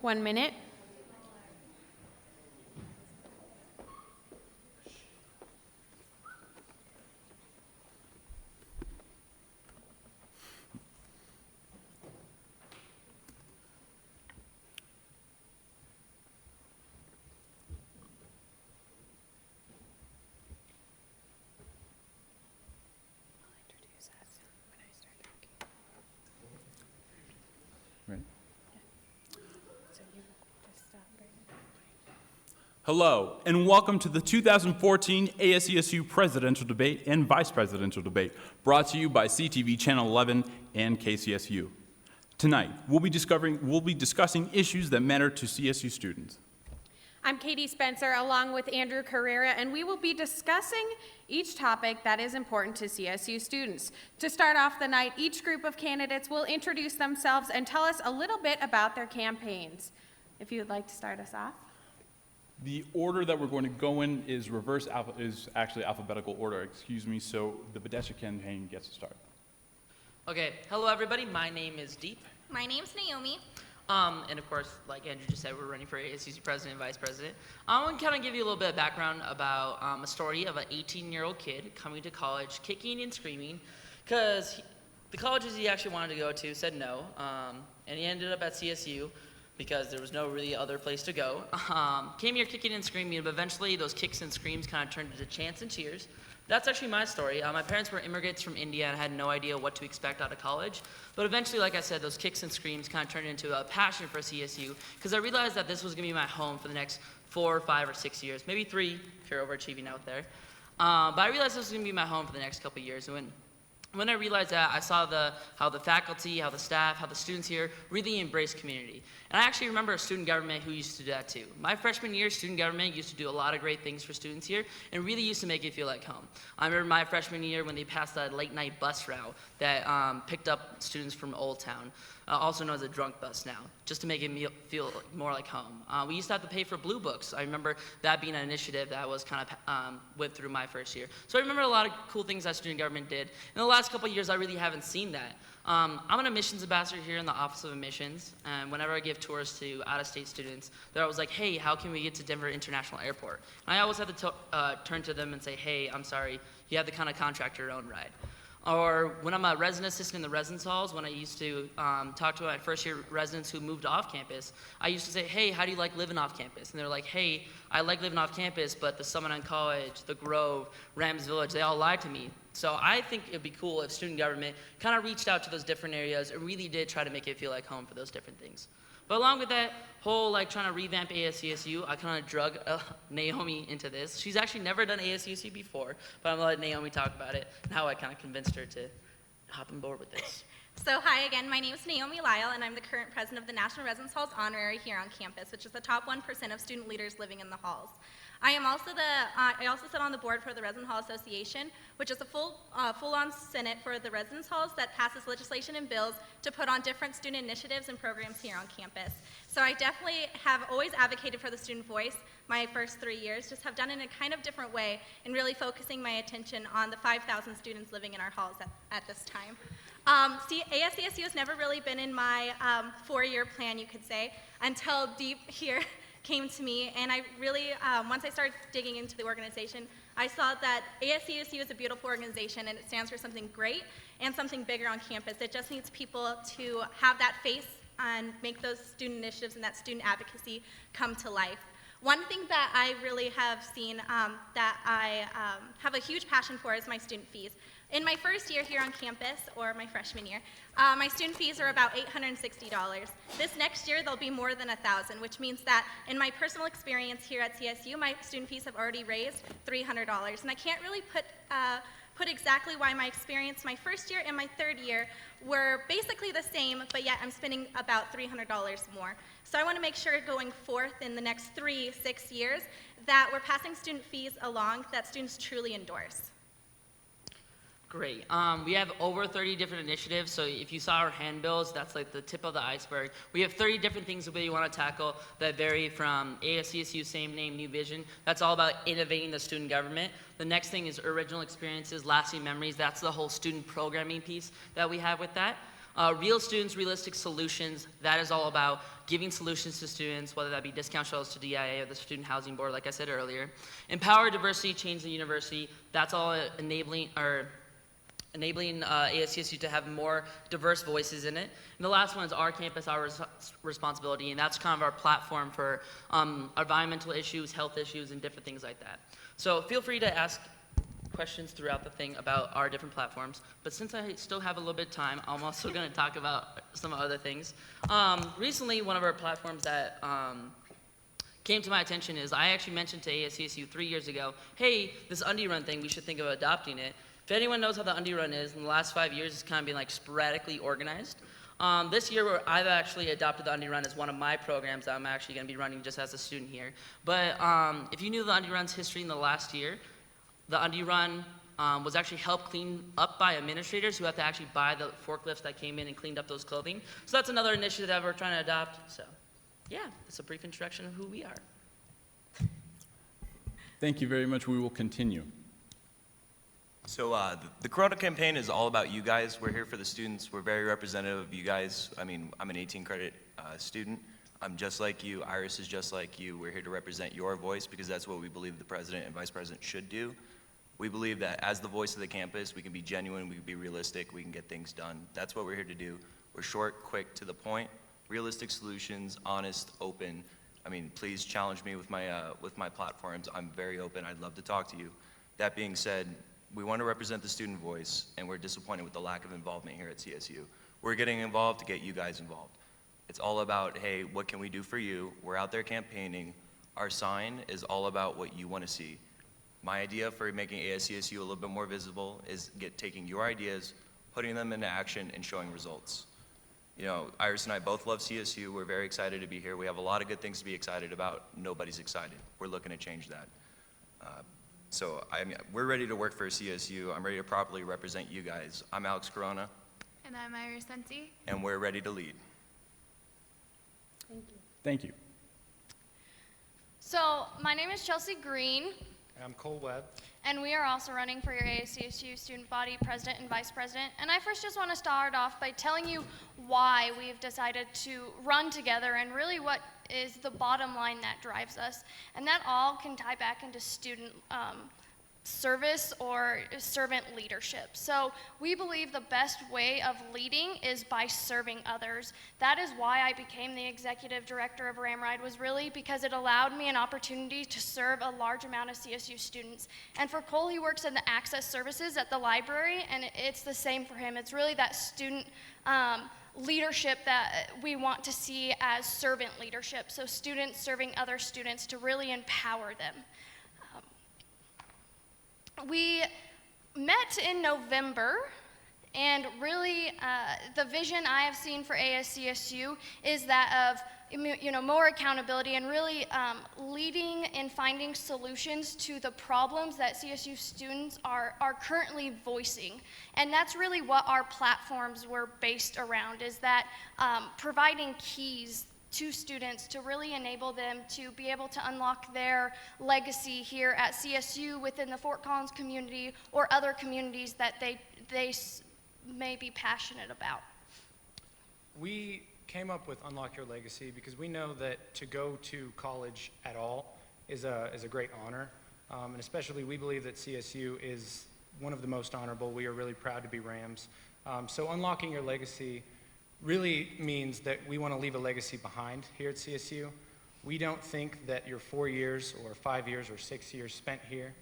1 minute. Hello, and welcome to the 2014 ASCSU Presidential Debate and Vice Presidential Debate, brought to you by CTV Channel 11 and KCSU. Tonight, we'll be discussing issues that matter to CSU students. I'm Katie Spencer, along with Andrew Carrera, and we will be discussing each topic that is important to CSU students. To start off the night, each group of candidates will introduce themselves and tell us a little bit about their campaigns. If you would like to start us off. The order that we're going to go in is actually alphabetical order, so the Badesha campaign gets to start. Okay, hello everybody, my name is Deep. My name's Naomi. And of course, like Andrew just said, we're running for ASCSU President and Vice President. I want to kind of give you a little bit of background about a story of an 18-year-old kid coming to college, kicking and screaming, because the colleges he actually wanted to go to said no, and he ended up at CSU, because there was no really other place to go. Came here kicking and screaming, but eventually those kicks and screams kind of turned into chants and cheers. That's actually my story. My parents were immigrants from India and had no idea what to expect out of college. But eventually, like I said, those kicks and screams kind of turned into a passion for CSU, because I realized that this was going to be my home for the next 4, 5, or 6 years, maybe 3 if you're overachieving out there. But I realized this was going to be my home for the next couple of years. And when I realized that, I saw how the faculty, how the staff, how the students here really embrace community. And I actually remember a student government who used to do that too. My freshman year, student government used to do a lot of great things for students here and really used to make it feel like home. I remember my freshman year when they passed that late night bus route that picked up students from Old Town, also known as a drunk bus now, just to make it feel more like home. We used to have to pay for Blue Books. I remember that being an initiative that was kind of went through my first year. So I remember a lot of cool things that student government did. In the last couple of years, I really haven't seen that. I'm an admissions ambassador here in the Office of Admissions, and whenever I give tours to out-of-state students, they're always like, hey, how can we get to Denver International Airport? And I always have to turn to them and say, hey, I'm sorry, you have to kind of contract your own ride. Or when I'm a resident assistant in the residence halls, when I used to talk to my first year residents who moved off campus, I used to say, hey, how do you like living off campus? And they're like, hey, I like living off campus, but the Summerlin College, the Grove, Rams Village, they all lied to me. So I think it'd be cool if student government kind of reached out to those different areas and really did try to make it feel like home for those different things. But along with that whole trying to revamp ASCSU, I kind of drug Naomi into this. She's actually never done ASCSU before, but I'm gonna let Naomi talk about it and how I kind of convinced her to hop on board with this. So hi again, my name is Naomi Lyle, and I'm the current president of the National Residence Halls Honorary here on campus, which is the top 1% of student leaders living in the halls. I also sit on the board for the Residence Hall Association, which is a full-on senate for the residence halls that passes legislation and bills to put on different student initiatives and programs here on campus. So I definitely have always advocated for the student voice my first 3 years, just have done it in a kind of different way and really focusing my attention on the 5,000 students living in our halls at this time. ASCSU has never really been in my 4-year plan, you could say, until Deep here came to me, and I really, once I started digging into the organization, I saw that ASCSU is a beautiful organization and it stands for something great and something bigger on campus. It just needs people to have that face and make those student initiatives and that student advocacy come to life. One thing that I really have seen that I have a huge passion for is my student fees. In my first year here on campus, or my freshman year, my student fees are about $860. This next year, they'll be more than $1,000, which means that in my personal experience here at CSU, my student fees have already raised $300. And I can't really put exactly why my experience my first year and my third year were basically the same, but yet I'm spending about $300 more. So I want to make sure going forth in the next 3-6 years that we're passing student fees along that students truly endorse. Great. We have over 30 different initiatives, so if you saw our handbills, that's like the tip of the iceberg. We have 30 different things that we want to tackle that vary from ASCSU, same name, new vision. That's all about innovating the student government. The next thing is original experiences, lasting memories. That's the whole student programming piece that we have with that. Real students, realistic solutions, that is all about giving solutions to students, whether that be discount shelves to DIA or the Student Housing Board, like I said earlier. Empower diversity, change the university, that's all enabling ASCSU to have more diverse voices in it. And the last one is our campus, our responsibility, and that's kind of our platform for environmental issues, health issues, and different things like that. So feel free to ask questions throughout the thing about our different platforms, but since I still have a little bit of time, I'm also going to talk about some other things. Recently, one of our platforms that came to my attention is I actually mentioned to ASCSU 3 years ago, hey, this Undie Run thing, we should think of adopting it. If anyone knows how the Undie Run is, in the last 5 years, it's kind of been like sporadically organized. This year, I've actually adopted the Undie Run as one of my programs that I'm actually going to be running just as a student here. But if you knew the Undie Run's history in the last year, the Undie Run was actually helped clean up by administrators who had to actually buy the forklifts that came in and cleaned up those clothing. So that's another initiative that we're trying to adopt. So yeah, it's a brief introduction of who we are. Thank you very much. We will continue. So the Corona campaign is all about you guys. We're here for the students. We're very representative of you guys. I mean, I'm an 18 credit student. I'm just like you. Iris is just like you. We're here to represent your voice because that's what we believe the president and vice president should do. We believe that as the voice of the campus, we can be genuine, we can be realistic, we can get things done. That's what we're here to do. We're short, quick, to the point, realistic solutions, honest, open. I mean, please challenge me with my platforms. I'm very open. I'd love to talk to you. That being said, we want to represent the student voice, and we're disappointed with the lack of involvement here at CSU. We're getting involved to get you guys involved. It's all about, hey, what can we do for you? We're out there campaigning. Our sign is all about what you want to see. My idea for making ASCSU a little bit more visible is taking your ideas, putting them into action, and showing results. You know, Iris and I both love CSU. We're very excited to be here. We have a lot of good things to be excited about. Nobody's excited. We're looking to change that. So we're ready to work for CSU. I'm ready to properly represent you guys. I'm Alex Corona. And I'm Iris Sensi. And we're ready to lead. Thank you. Thank you. So, my name is Chelsea Green, And I'm Cole Webb. and we are also running for your ASCSU student body president and vice president. And I first just want to start off by telling you why we've decided to run together and really what is the bottom line that drives us. And that all can tie back into student service or servant leadership. So we believe the best way of leading is by serving others. That is why I became the executive director of Ramride, was really because it allowed me an opportunity to serve a large amount of CSU students. And for Cole, he works in the access services at the library, and it's the same for him. It's really that student leadership that we want to see as servant leadership. So students serving other students to really empower them. We met in November, and really the vision I have seen for ASCSU is that of more accountability and really leading and finding solutions to the problems that CSU students are currently voicing. And that's really what our platforms were based around, is that providing keys to students to really enable them to be able to unlock their legacy here at CSU within the Fort Collins community or other communities that they may be passionate about. We came up with Unlock Your Legacy because we know that to go to college at all is a great honor. And especially we believe that CSU is one of the most honorable. We are really proud to be Rams. So unlocking your legacy really means that we want to leave a legacy behind here at CSU. We don't think that your 4 years or 5 years or 6 years spent here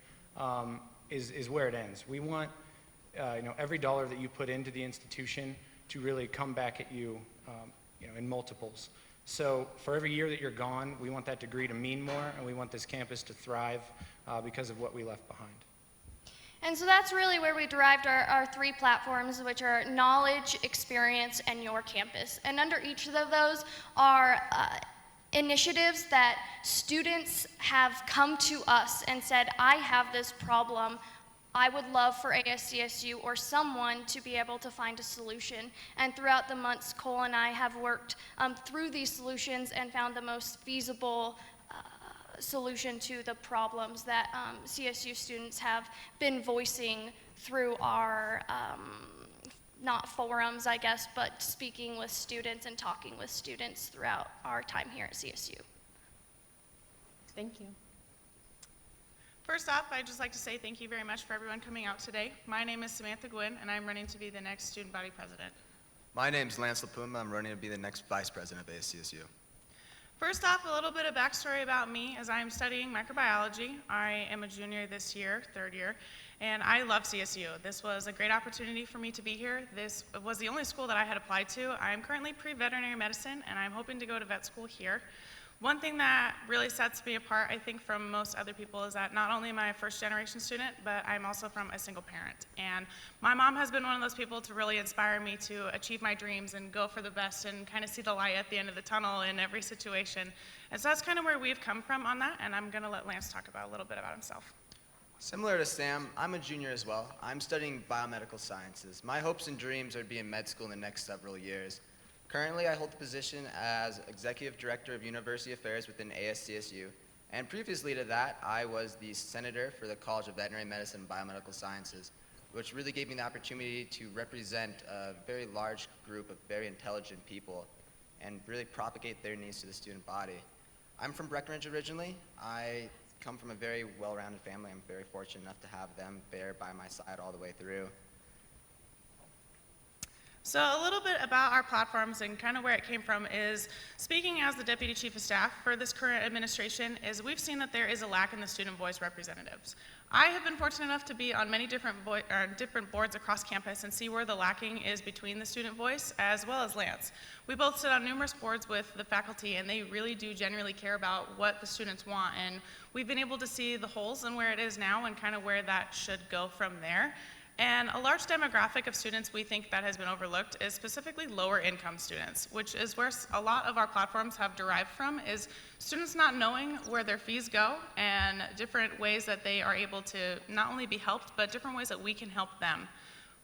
is where it ends. We want every dollar that you put into the institution to really come back at you, in multiples. So for every year that you're gone, we want that degree to mean more, and we want this campus to thrive because of what we left behind. And so that's really where we derived our three platforms, which are knowledge, experience, and your campus. And under each of those are initiatives that students have come to us and said, I have this problem. I would love for ASCSU or someone to be able to find a solution. And throughout the months, Cole and I have worked through these solutions and found the most feasible solution to the problems that CSU students have been voicing through our not forums, I guess, but speaking with students and talking with students throughout our time here at CSU. Thank you. First off, I'd just like to say thank you very much for everyone coming out today. My name is Samantha Gwynn, and I'm running to be the next student body president. My name's Lance Lapuma. I'm running to be the next vice president of ASCSU. First off, a little bit of backstory about me as I am studying microbiology. I am a junior this year, third year, and I love CSU. This was a great opportunity for me to be here. This was the only school that I had applied to. I am currently pre-veterinary medicine, and I'm hoping to go to vet school here. One thing that really sets me apart, I think, from most other people is that not only am I a first-generation student, but I'm also from a single parent. And my mom has been one of those people to really inspire me to achieve my dreams and go for the best and kind of see the light at the end of the tunnel in every situation. And so that's kind of where we've come from on that, and I'm going to let Lance talk about a little bit about himself. Similar to Sam, I'm a junior as well. I'm studying biomedical sciences. My hopes and dreams are to be in med school in the next several years. Currently, I hold the position as Executive Director of University Affairs within ASCSU, and previously to that, I was the Senator for the College of Veterinary Medicine and Biomedical Sciences, which really gave me the opportunity to represent a very large group of very intelligent people and really propagate their needs to the student body. I'm from Breckenridge originally. I come from a very well-rounded family. I'm very fortunate enough to have them there by my side all the way through. So a little bit about our platforms and kind of where it came from is, speaking as the Deputy Chief of Staff for this current administration, is we've seen that there is a lack in the student voice representatives. I have been fortunate enough to be on many different boards across campus and see where the lacking is between the student voice as well as Lance. We both sit on numerous boards with the faculty, and they really do genuinely care about what the students want, and we've been able to see the holes in where it is now and kind of where that should go from there. And a large demographic of students we think that has been overlooked is specifically lower income students, which is where a lot of our platforms have derived from, is students not knowing where their fees go and different ways that they are able to not only be helped, but different ways that we can help them.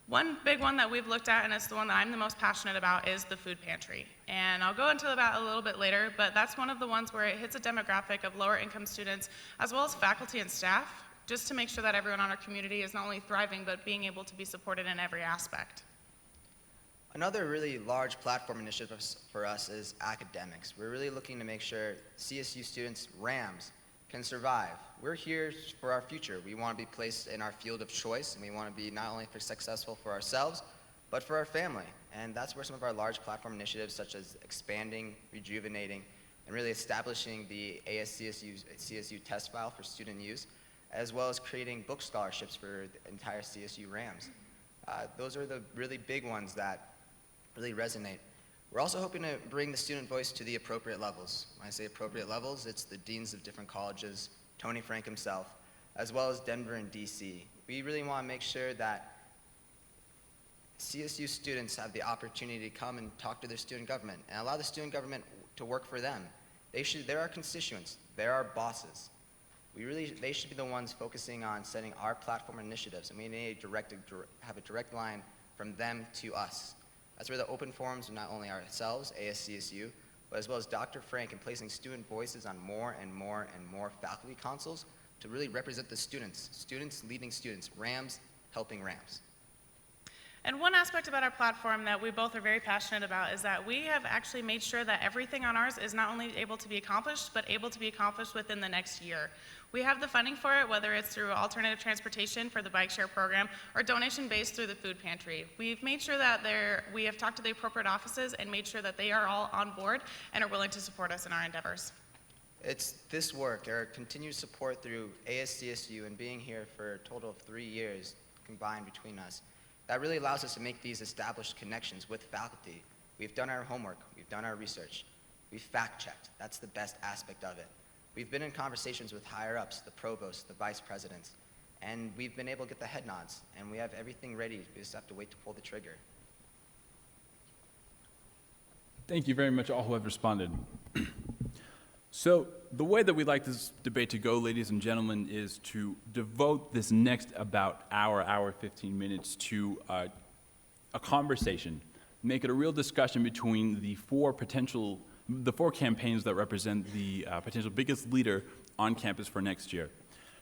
One big one that we've looked at, and it's the one that I'm the most passionate about, is the food pantry. And I'll go into that a little bit later, but that's one of the ones where it hits a demographic of lower income students as well as faculty and staff, just to make sure that everyone in our community is not only thriving, but being able to be supported in every aspect. Another really large platform initiative for us is academics. We're really looking to make sure CSU students, RAMs, can survive. We're here for our future. We want to be placed in our field of choice, and we want to be not only successful for ourselves, but for our family. And that's where some of our large platform initiatives, such as expanding, rejuvenating, and really establishing the ASCSU test file for student use, as well as creating book scholarships for the entire CSU RAMs. Those are the really big ones that really resonate. We're also hoping to bring the student voice to the appropriate levels. When I say appropriate levels, it's the deans of different colleges, Tony Frank himself, as well as Denver and DC. We really want to make sure that CSU students have the opportunity to come and talk to their student government and allow the student government to work for them. They're our constituents, they're our bosses. They should be the ones focusing on setting our platform initiatives, and we need to have a direct line from them to us. That's where the open forums of not only ourselves, ASCSU, but as well as Dr. Frank, and placing student voices on more and more and more faculty consoles to really represent the students leading students, RAMs helping RAMs. And one aspect about our platform that we both are very passionate about is that we have actually made sure that everything on ours is not only able to be accomplished, but able to be accomplished within the next year. We have the funding for it, whether it's through alternative transportation for the bike share program or donation-based through the food pantry. We've made sure that we have talked to the appropriate offices and made sure that they are all on board and are willing to support us in our endeavors. It's this work, our continued support through ASCSU and being here for a total of 3 years combined between us, that really allows us to make these established connections with faculty. We've done our homework, we've done our research, we've fact-checked. That's the best aspect of it. We've been in conversations with higher-ups, the provosts, the vice presidents, and we've been able to get the head nods, and we have everything ready. We just have to wait to pull the trigger. Thank you very much, all who have responded. So the way that we'd like this debate to go, ladies and gentlemen, is to devote this next about hour 15 minutes to a conversation, make it a real discussion between the four campaigns that represent the potential biggest leader on campus for next year.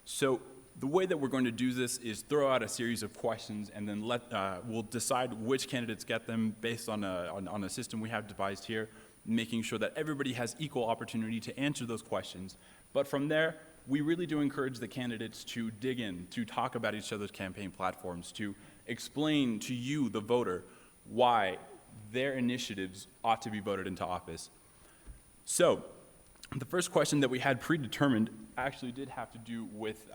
So The way that we're going to do this is throw out a series of questions, and then we'll decide which candidates get them based on a system we have devised here, making sure that everybody has equal opportunity to answer those questions. But from there, we really do encourage the candidates to dig in, to talk about each other's campaign platforms, to explain to you, the voter, why their initiatives ought to be voted into office. So, the first question that we had predetermined actually did have to do with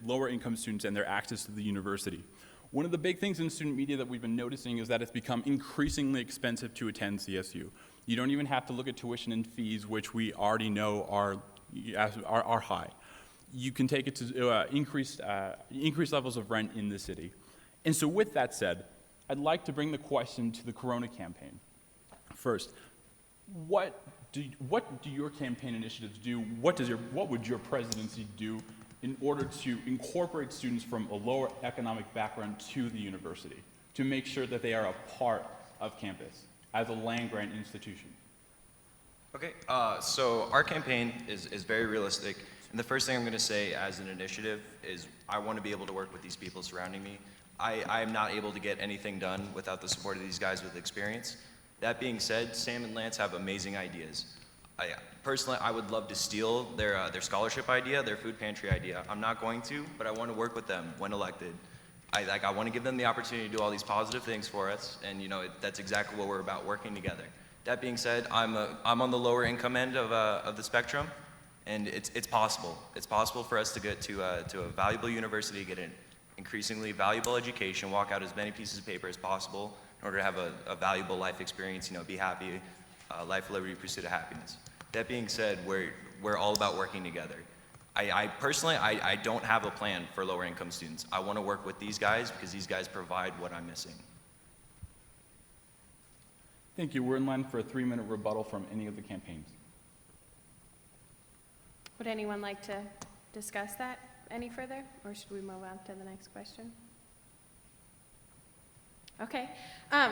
lower income students and their access to the university. One of the big things in student media that we've been noticing is that it's become increasingly expensive to attend CSU. You don't even have to look at tuition and fees, which we already know are high. You can take it to increased levels of rent in the city. And so with that said, I'd like to bring the question to the Corona campaign. First, what do your campaign initiatives do? What would your presidency do in order to incorporate students from a lower economic background to the university, to make sure that they are a part of campus as a land-grant institution? Okay, so our campaign is very realistic, and the first thing I'm going to say as an initiative is I want to be able to work with these people surrounding me. I am not able to get anything done without the support of these guys with experience. That being said, Sam and Lance have amazing ideas. Personally, I would love to steal their scholarship idea, their food pantry idea. I'm not going to, but I want to work with them when elected. I want to give them the opportunity to do all these positive things for us, and that's exactly what we're about, working together. That being said, I'm on the lower income end of the spectrum, and it's possible. It's possible for us to get to a valuable university, get an increasingly valuable education, walk out as many pieces of paper as possible in order to have a valuable life experience, be happy, life, liberty, pursuit of happiness. That being said, we're all about working together. I personally don't have a plan for lower income students. I want to work with these guys because these guys provide what I'm missing. Thank you. We're in line for a 3-minute rebuttal from any of the campaigns. Would anyone like to discuss that any further, or should we move on to the next question? Okay,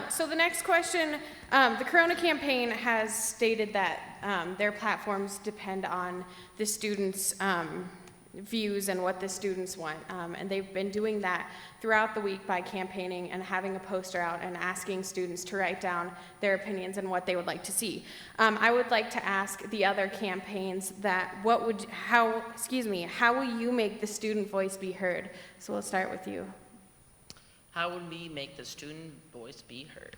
so the next question, the Corona campaign has stated that their platforms depend on the students' views and what the students want, and they've been doing that throughout the week by campaigning and having a poster out and asking students to write down their opinions and what they would like to see. I would like to ask the other campaigns that how will you make the student voice be heard? So we'll start with you. How would we make the student voice be heard?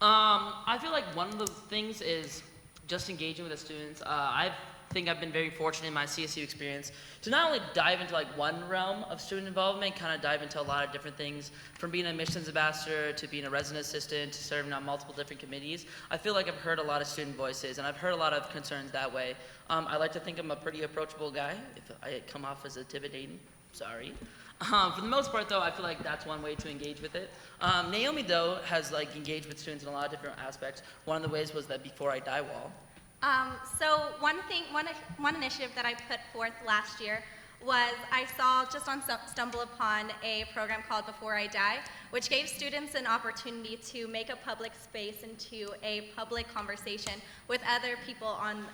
I feel like one of the things is just engaging with the students. I think I've been very fortunate in my CSU experience to not only dive into one realm of student involvement, kind of dive into a lot of different things, from being a missions ambassador to being a resident assistant to serving on multiple different committees. I feel like I've heard a lot of student voices, and I've heard a lot of concerns that way. I like to think I'm a pretty approachable guy. If I come off as intimidating, sorry. For the most part, though, I feel like that's one way to engage with it. Naomi, though, has engaged with students in a lot of different aspects. One of the ways was that Before I Die wall. So one initiative that I put forth last year was I saw just on stumble upon a program called Before I Die, which gave students an opportunity to make a public space into a public conversation with other people on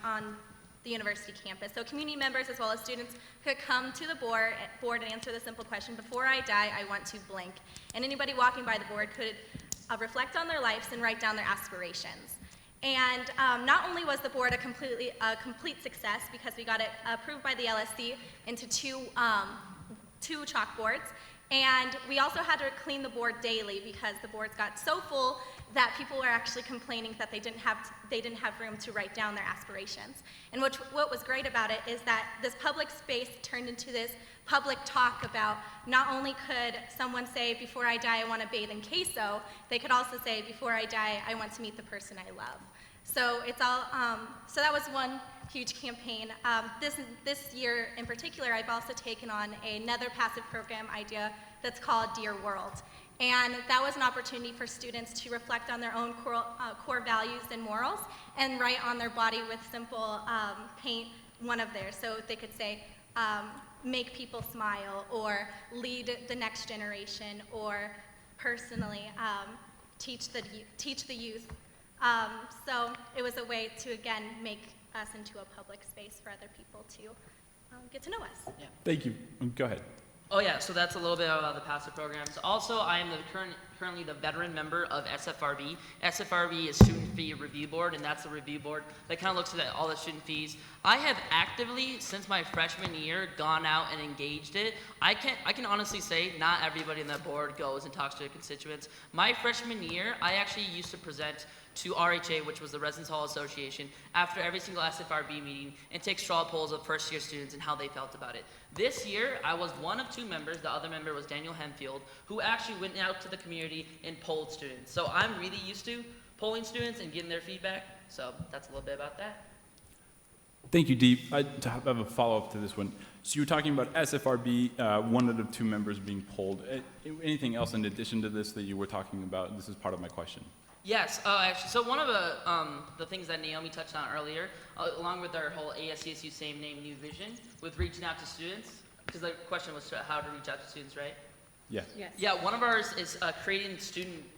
the university campus. So community members as well as students could come to the board and answer the simple question, before I die, I want to blank. And anybody walking by the board could reflect on their lives and write down their aspirations. And not only was the board a complete success because we got it approved by the LSC into two chalkboards, and we also had to clean the board daily because the boards got so full that people were actually complaining that they didn't have room to write down their aspirations. And what was great about it is that this public space turned into this public talk about not only could someone say, before I die, I want to bathe in queso, they could also say, before I die, I want to meet the person I love. So it's all. So that was one huge campaign. This year in particular, I've also taken on another passive program idea that's called Dear World. And that was an opportunity for students to reflect on their own core values and morals and write on their body with simple paint one of theirs. So they could say, make people smile, or lead the next generation, or personally teach the youth. So it was a way to, again, make us into a public space for other people to get to know us. Yeah. Thank you. Go ahead. Oh yeah, so that's a little bit about the passive programs. Also, I am currently the veteran member of SFRB. SFRB is Student Fee Review Board, and that's the review board that kind of looks at all the student fees. I have actively, since my freshman year, gone out and engaged it. I can honestly say not everybody on that board goes and talks to their constituents. My freshman year, I actually used to present to RHA, which was the Residence Hall Association, after every single SFRB meeting and take straw polls of first-year students and how they felt about it. This year, I was one of two members, the other member was Daniel Hemfield, who actually went out to the community and polled students. So I'm really used to polling students and getting their feedback, so that's a little bit about that. Thank you, Deep. I have a follow-up to this one. So you were talking about SFRB, one out of two members being polled. Anything else in addition to this that you were talking about? This is part of my question. Yes, actually, so one of the things that Naomi touched on earlier, along with our whole ASCSU same name, new vision, with reaching out to students, because the question was how to reach out to students, right? Yes. Yes. Yeah, one of ours is creating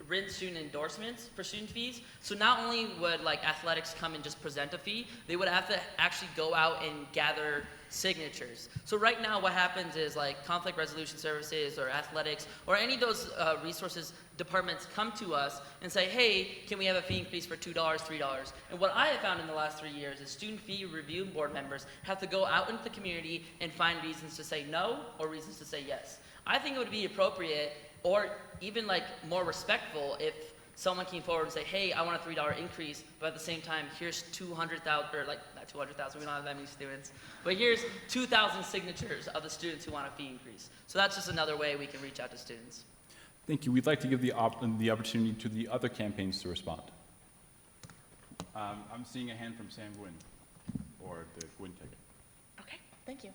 written student endorsements for student fees. So not only would like athletics come and just present a fee, they would have to actually go out and gather signatures. So right now what happens is like conflict resolution services or athletics or any of those resources departments come to us and say, hey, can we have a fee increase for $2, $3? And what I have found in the last 3 years is student fee review board members have to go out into the community and find reasons to say no or reasons to say yes. I think it would be appropriate or even like more respectful if someone came forward and say, hey, I want a $3 increase, but at the same time, here's 200,000, or like, not 200,000, we don't have that many students, but here's 2,000 signatures of the students who want a fee increase. So that's just another way we can reach out to students. Thank you. We'd like to give the opportunity to the other campaigns to respond. I'm seeing a hand from Sam Gwynn, or the Gwynn ticket. Okay, thank you.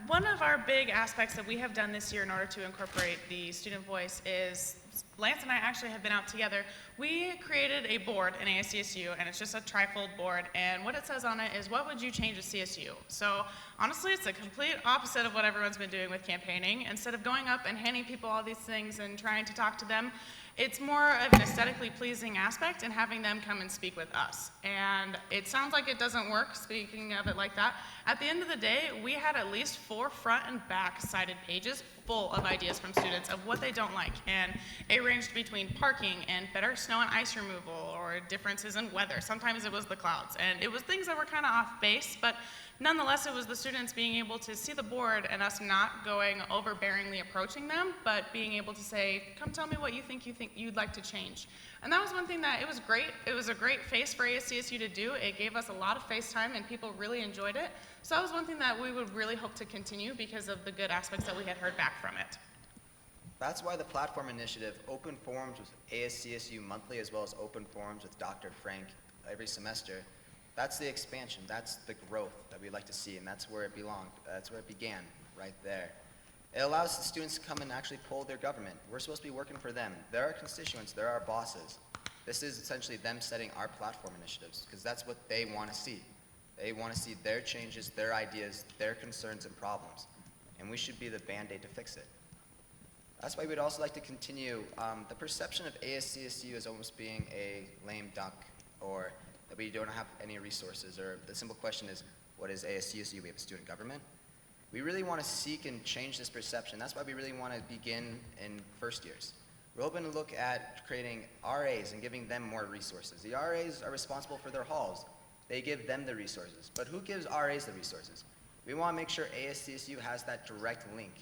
One of our big aspects that we have done this year in order to incorporate the student voice is Lance and I actually have been out together. We created a board in ASCSU, and it's just a trifold board, and what it says on it is, what would you change at CSU? So honestly, it's the complete opposite of what everyone's been doing with campaigning. Instead of going up and handing people all these things and trying to talk to them, it's more of an aesthetically pleasing aspect and having them come and speak with us. And it sounds like it doesn't work, speaking of it like that. At the end of the day, we had at least 4 front and back sided pages full of ideas from students of what they don't like. And it ranged between parking and better snow and ice removal or differences in weather. Sometimes it was the clouds. And it was things that were kind of off base, but nonetheless, it was the students being able to see the board and us not going overbearingly approaching them, but being able to say, come tell me what you think you'd like to change. And that was one thing that it was great. It was a great face for ASCSU to do. It gave us a lot of face time and people really enjoyed it. So that was one thing that we would really hope to continue because of the good aspects that we had heard back from it. That's why the platform initiative, open forums with ASCSU monthly as well as open forums with Dr. Frank every semester, that's the expansion, that's the growth that we'd like to see, and that's where it belonged, that's where it began, right there. It allows the students to come and actually poll their government. We're supposed to be working for them. They're our constituents, they're our bosses. This is essentially them setting our platform initiatives, because that's what they want to see. They want to see their changes, their ideas, their concerns and problems, and we should be the Band-Aid to fix it. That's why we'd also like to continue the perception of ASCSU as almost being a lame duck, or that we don't have any resources, or the simple question is, what is ASCSU? We have a student government. We really want to seek and change this perception. That's why we really want to begin in first years. We're hoping to look at creating RAs and giving them more resources. The RAs are responsible for their halls. They give them the resources. But who gives RAs the resources? We want to make sure ASCSU has that direct link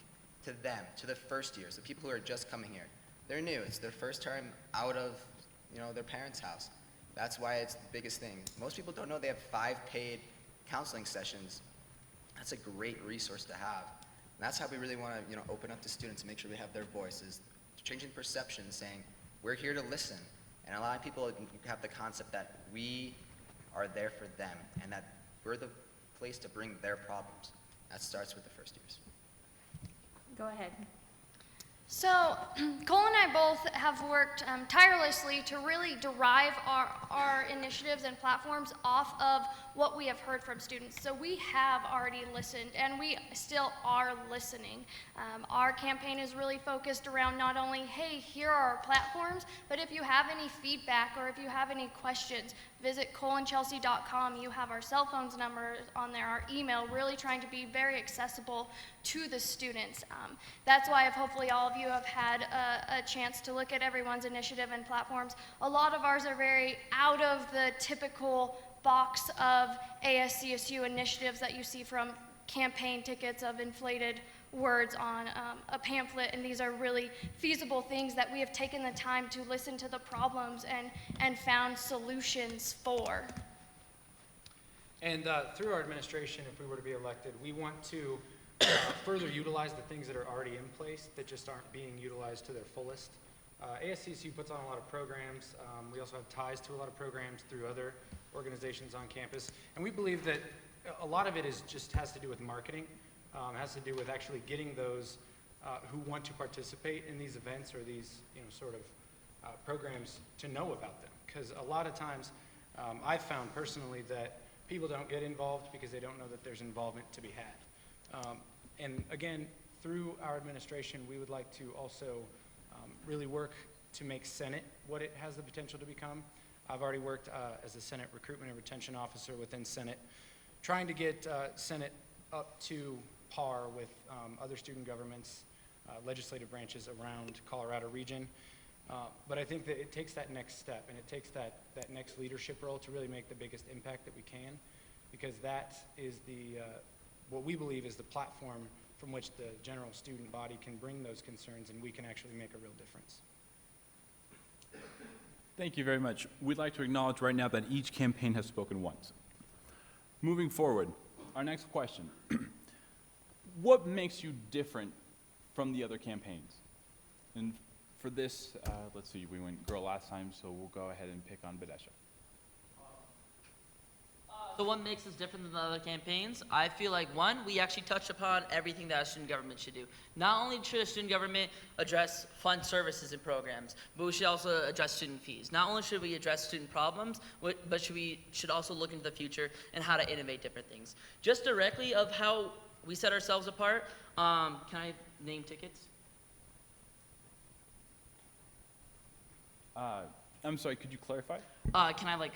to them, to the first years, the people who are just coming here. They're new. It's their first time out of their parents' house. That's why it's the biggest thing. Most people don't know they have 5 paid counseling sessions. That's a great resource to have. And that's how we really want to open up to students and make sure we have their voices, changing perception, saying we're here to listen, and allowing people to have the concept that we are there for them and that we're the place to bring their problems. That starts with the first years. Go ahead. So, Cole and I both have worked tirelessly to really derive our initiatives and platforms off of what we have heard from students. So we have already listened, and we still are listening. Our campaign is really focused around not only, hey, here are our platforms, but if you have any feedback or if you have any questions, visit coleandchelsea.com. You have our cell phones numbers on there, our email, really trying to be very accessible to the students. That's why if hopefully all of you have had a chance to look at everyone's initiative and platforms. A lot of ours are very out of the typical box of ASCSU initiatives that you see from campaign tickets of inflated words on a pamphlet, and these are really feasible things that we have taken the time to listen to the problems and found solutions for. And through our administration, if we were to be elected, we want to further utilize the things that are already in place that just aren't being utilized to their fullest. ASCSU puts on a lot of programs. We also have ties to a lot of programs through other organizations on campus. And we believe that a lot of it just has to do with marketing, has to do with actually getting those who want to participate in these events or these sort of programs to know about them. Because a lot of times I've found personally that people don't get involved because they don't know that there's involvement to be had. And again, through our administration, we would like to also really work to make Senate what it has the potential to become. I've already worked as a Senate recruitment and retention officer within Senate, trying to get Senate up to par with other student governments, legislative branches around Colorado region. But I think that it takes that next step, and it takes that next leadership role to really make the biggest impact that we can, because that is what we believe is the platform from which the general student body can bring those concerns, and we can actually make a real difference. Thank you very much. We'd like to acknowledge right now that each campaign has spoken once. Moving forward, our next question. What makes you different from the other campaigns? And for this, let's see, we went girl last time, so we'll go ahead and pick on Badesha. So what makes us different than the other campaigns? I feel like, one, we actually touch upon everything that a student government should do. Not only should a student government address fund services and programs, but we should also address student fees. Not only should we address student problems, but we should also look into the future and how to innovate different things. Just directly of how we set ourselves apart, can I name tickets? I'm sorry, could you clarify? Can I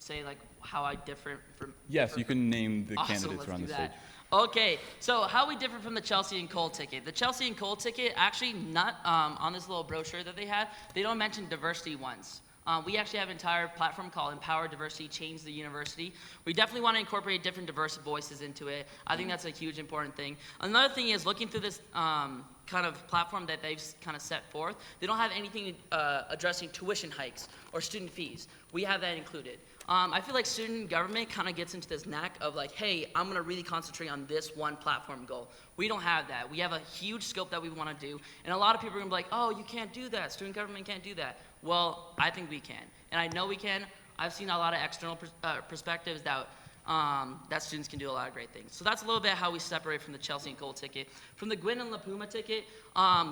say how I differ from? Yes, you can name the Awesome, candidates let's around do the that. stage. Okay, so how we differ from the Chelsea and Cole ticket. The Chelsea and Cole ticket, actually not on this little brochure that they had, they don't mention diversity once. We actually have an entire platform called Empower Diversity, Change the University. We definitely want to incorporate different diverse voices into it. I think that's a huge important thing. Another thing is looking through this kind of platform that they've kind of set forth, they don't have anything addressing tuition hikes or student fees. We have that included. I feel like student government kind of gets into this knack of hey, I'm going to really concentrate on this one platform goal. We don't have that. We have a huge scope that we want to do, and a lot of people are going to be like, oh, you can't do that. Student government can't do that. Well, I think we can, and I know we can. I've seen a lot of external perspectives that students can do a lot of great things. So that's a little bit how we separate from the Chelsea and Cole ticket. From the Gwynn and La Puma ticket,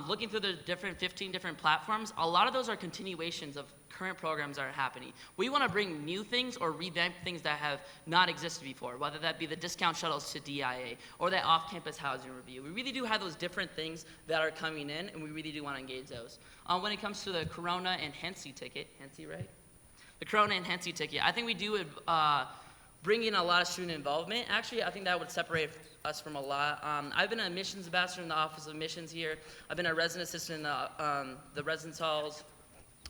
looking through the 15 different platforms, a lot of those are continuations of current programs that are happening. We want to bring new things or revamp things that have not existed before, whether that be the discount shuttles to DIA or that off-campus housing review. We really do have those different things that are coming in, and we really do want to engage those. When it comes to the Corona and Hensey ticket, Hensey, right? The Corona and Hensey ticket, I think we do bring in a lot of student involvement. Actually, I think that would separate us from a lot. I've been an admissions ambassador in the Office of Admissions here. I've been a resident assistant in the residence halls.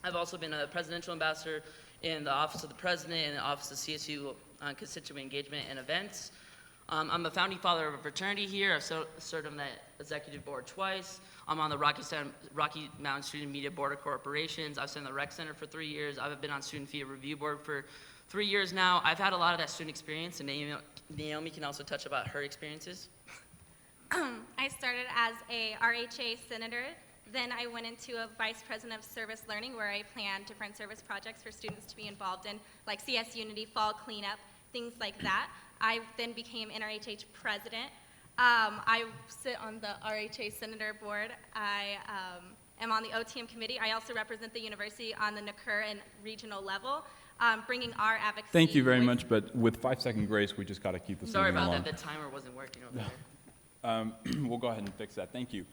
I've also been a presidential ambassador in the Office of the President and the Office of CSU Constituent Engagement and Events. I'm a founding father of a fraternity here. I've served on the executive board twice. I'm on the Rocky Mountain Student Media Board of Corporations. I've sat in the Rec Center for 3 years. I've been on Student Fee Review Board for 3 years now. I've had a lot of that student experience, and Naomi can also touch about her experiences. I started as a RHA senator. Then I went into a vice president of service learning where I planned different service projects for students to be involved in, like CS Unity, fall cleanup, things like that. I then became NRHH president. I sit on the RHA Senator Board. I am on the OTM committee. I also represent the university on the NACUR and regional level, bringing our advocacy. Thank you very voice. much, but with 5-second grace, we just got to keep this Sorry moving about along. that. The timer wasn't working over there. We'll go ahead and fix that. Thank you.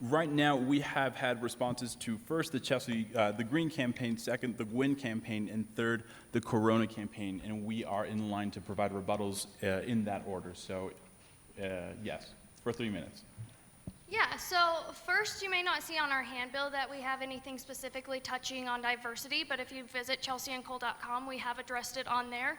Right now, we have had responses to first the Green campaign, second the WIN campaign, and third the Corona campaign, and we are in line to provide rebuttals in that order. So, yes, for 3 minutes. Yeah, so first, you may not see on our handbill that we have anything specifically touching on diversity, but if you visit chelseaandcole.com, we have addressed it on there.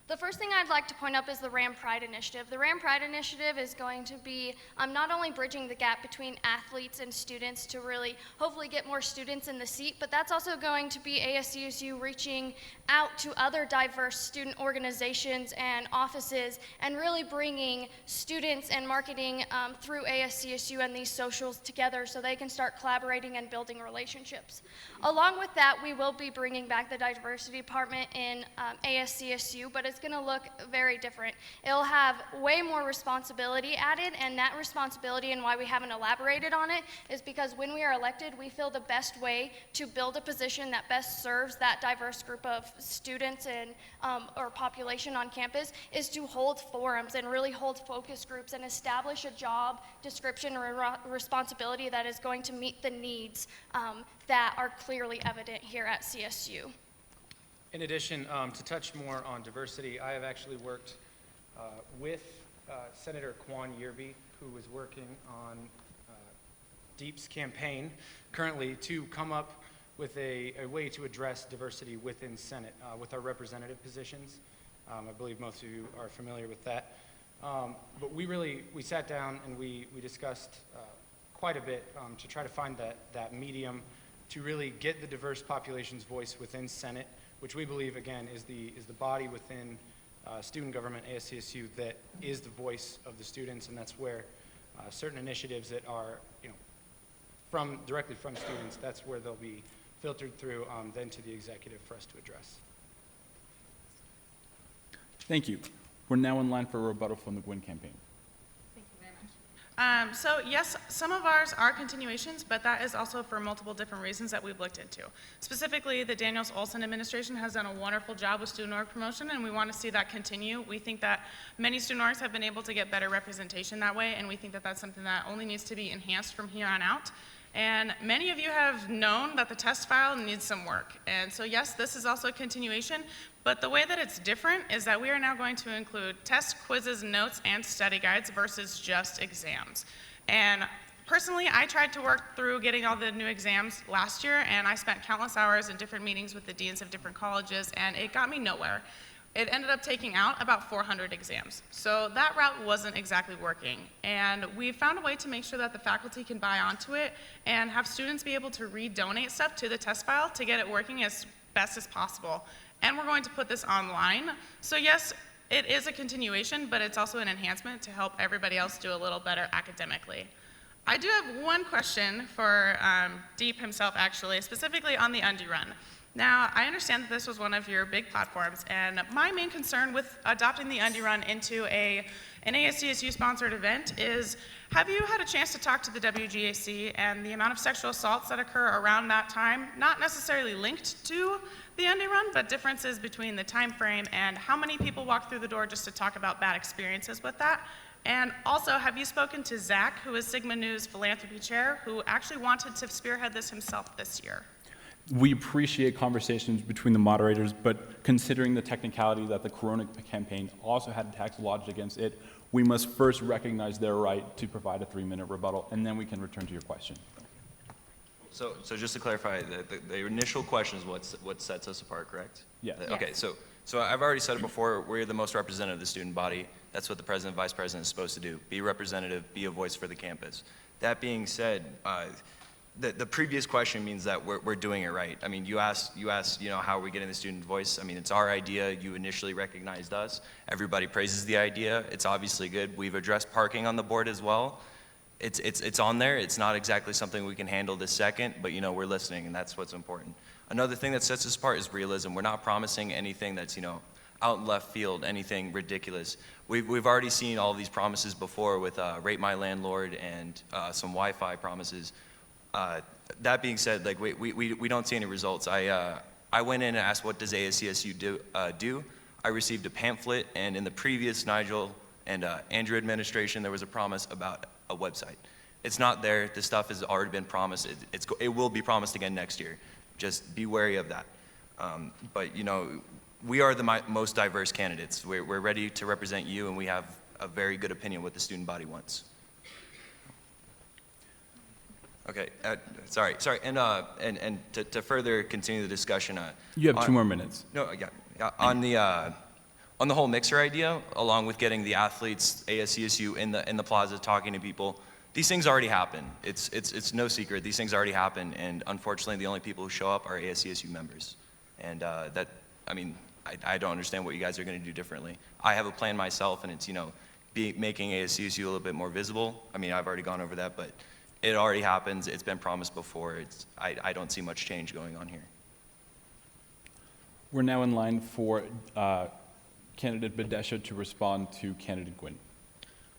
The first thing I'd like to point up is the RAM Pride Initiative. The RAM Pride Initiative is going to be not only bridging the gap between athletes and students to really hopefully get more students in the seat, but that's also going to be ASCSU reaching out to other diverse student organizations and offices and really bringing students and marketing through ASCSU and these socials together so they can start collaborating and building relationships. Along with that, we will be bringing back the diversity department in ASCSU, but it's going to look very different. It'll have way more responsibility added, and that responsibility and why we haven't elaborated on it is because when we are elected, we feel the best way to build a position that best serves that diverse group of students and or population on campus is to hold forums and really hold focus groups and establish a job description or responsibility that is going to meet the needs that are clearly evident here at CSU. In addition, to touch more on diversity, I have actually worked with Senator Quan Yearby, who is working on Deep's campaign currently to come up with a way to address diversity within Senate with our representative positions. I believe most of you are familiar with that. But we sat down and we discussed quite a bit to try to find that medium to really get the diverse population's voice within Senate, which we believe, again, is the body within student government, ASCSU, that is the voice of the students, and that's where certain initiatives that are, directly from students, that's where they'll be filtered through then to the executive for us to address. Thank you. We're now in line for a rebuttal from the WIN campaign. So yes, some of ours are continuations, but that is also for multiple different reasons that we've looked into. Specifically, the Daniels-Olson administration has done a wonderful job with student org promotion, and we want to see that continue. We think that many student orgs have been able to get better representation that way, and we think that that's something that only needs to be enhanced from here on out. And many of you have known that the test file needs some work. And so yes, this is also a continuation, but the way that it's different is that we are now going to include tests, quizzes, notes, and study guides versus just exams. And personally, I tried to work through getting all the new exams last year, and I spent countless hours in different meetings with the deans of different colleges, and it got me nowhere. It ended up taking out about 400 exams. So that route wasn't exactly working. And we found a way to make sure that the faculty can buy onto it and have students be able to redonate stuff to the test file to get it working as best as possible. And we're going to put this online. So yes, it is a continuation, but it's also an enhancement to help everybody else do a little better academically. I do have one question for Deep himself, actually, specifically on the undie run. Now, I understand that this was one of your big platforms, and my main concern with adopting the undie run into an ASCSU-sponsored event is, have you had a chance to talk to the WGAC and the amount of sexual assaults that occur around that time, not necessarily linked to the undie run, but differences between the time frame and how many people walk through the door just to talk about bad experiences with that? And also, have you spoken to Zach, who is Sigma Nu's philanthropy chair, who actually wanted to spearhead this himself this year? We appreciate conversations between the moderators, but considering the technicality that the Corona campaign also had a tax lodged against it, we must first recognize their right to provide a 3-minute rebuttal, and then we can return to your question. So just to clarify, the initial question is what sets us apart, correct? Yeah. Okay, so I've already said it before, we're the most representative of the student body. That's what the president, vice president is supposed to do, be representative, be a voice for the campus. That being said, the previous question means that we're doing it right. I mean, you asked, how are we getting the student voice? I mean, it's our idea. You initially recognized us. Everybody praises the idea. It's obviously good. We've addressed parking on the board as well. It's on there. It's not exactly something we can handle this second, but we're listening, and that's what's important. Another thing that sets us apart is realism. We're not promising anything that's, out in left field, anything ridiculous. We've already seen all these promises before with Rate My Landlord and some Wi-Fi promises. That being said, like we don't see any results. I went in and asked, what does ASCSU do? I received a pamphlet, and in the previous Nigel and Andrew administration, there was a promise about a website. It's not there. The stuff has already been promised. It will be promised again next year. Just be wary of that. But you know, we are the most diverse candidates. We're ready to represent you, and we have a very good opinion what the student body wants. Okay, sorry, and to further continue the discussion, You have 2 more minutes. No, yeah, on the whole mixer idea, along with getting the athletes, ASCSU in the plaza talking to people, these things already happen. It's no secret. These things already happen, and unfortunately, the only people who show up are ASCSU members, and I don't understand what you guys are going to do differently. I have a plan myself, and it's making ASCSU a little bit more visible. I mean, I've already gone over that, but it already happens. It's been promised before. I don't see much change going on here. We're now in line for candidate Badesha to respond to candidate Gwynn.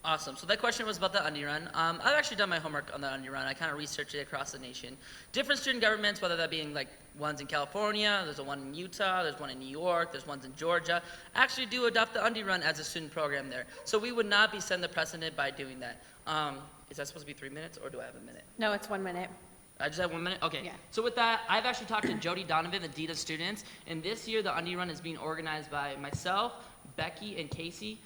Awesome. So that question was about the Undie Run. I've actually done my homework on the Undie Run. I kind of researched it across the nation. Different student governments, whether that being like ones in California, there's one in Utah, there's one in New York, there's ones in Georgia, actually do adopt the Undie Run as a student program there. So we would not be setting the precedent by doing that. Is that supposed to be 3 minutes, or do I have a minute? No, it's 1 minute. I just have 1 minute? Okay. Yeah. So with that, I've actually talked to Jody Donovan, the Dean of Students, and this year the Undie Run is being organized by myself, Becky, and Casey.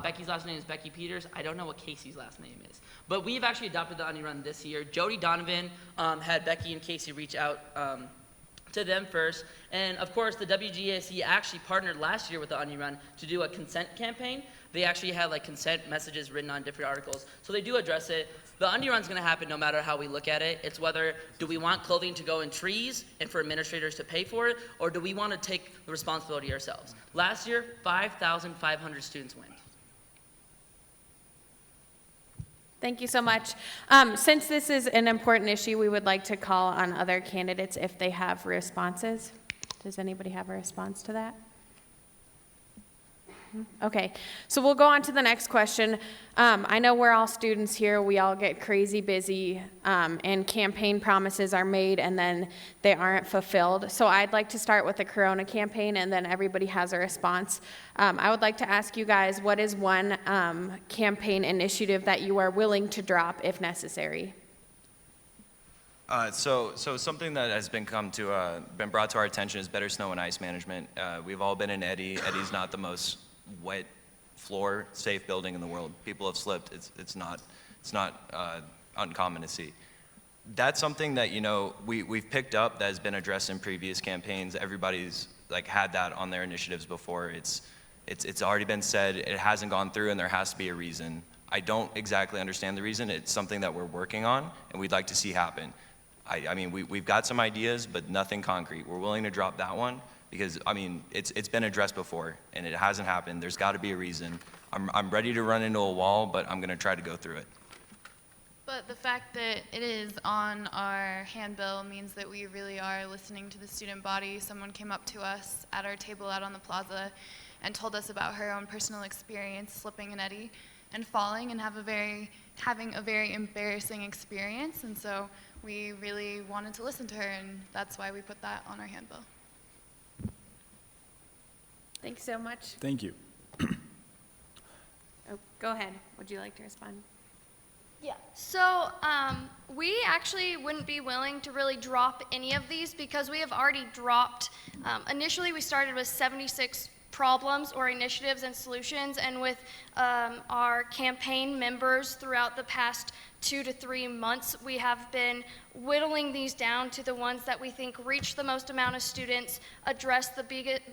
Becky's last name is Becky Peters. I don't know what Casey's last name is. But we've actually adopted the Undie Run this year. Jody Donovan had Becky and Casey reach out to them first. And of course, the WGAC actually partnered last year with the Undie Run to do a consent campaign. They actually had like consent messages written on different articles. So they do address it. The Undie Run's gonna happen no matter how we look at it. It's whether do we want clothing to go in trees and for administrators to pay for it, or do we want to take the responsibility ourselves? Last year, 5,500 students went. Thank you so much. Since this is an important issue, we would like to call on other candidates if they have responses. Does anybody have a response to that? Okay, so we'll go on to the next question. I know we're all students here. We all get crazy busy, and campaign promises are made and then they aren't fulfilled. So I'd like to start with the Corona campaign, and then everybody has a response. I would like to ask you guys, what is one campaign initiative that you are willing to drop if necessary? So something that has been brought to our attention is better snow and ice management. We've all been in Eddy. Eddy's not the most wet floor safe building in the world. People have slipped. It's not uncommon to see. That's something that we've picked up that has been addressed in previous campaigns. Everybody's like had that on their initiatives before. It's already been said. It hasn't gone through, and there has to be a reason. I don't exactly understand the reason. It's something that we're working on, and we'd like to see happen. I mean, we've got some ideas, but nothing concrete. We're willing to drop that one because, I mean, it's been addressed before, and it hasn't happened. There's got to be a reason. I'm ready to run into a wall, but I'm going to try to go through it. But the fact that it is on our handbill means that we really are listening to the student body. Someone came up to us at our table out on the plaza and told us about her own personal experience slipping in Eddy and falling and having a very embarrassing experience. And so we really wanted to listen to her, and that's why we put that on our handbill. Thanks so much. Thank you. Oh, go ahead. Would you like to respond? Yeah. So we actually wouldn't be willing to really drop any of these because we have already dropped. Initially, we started with 76 problems or initiatives and solutions, and with our campaign members throughout the past 2 to 3 months, we have been whittling these down to the ones that we think reach the most amount of students, address the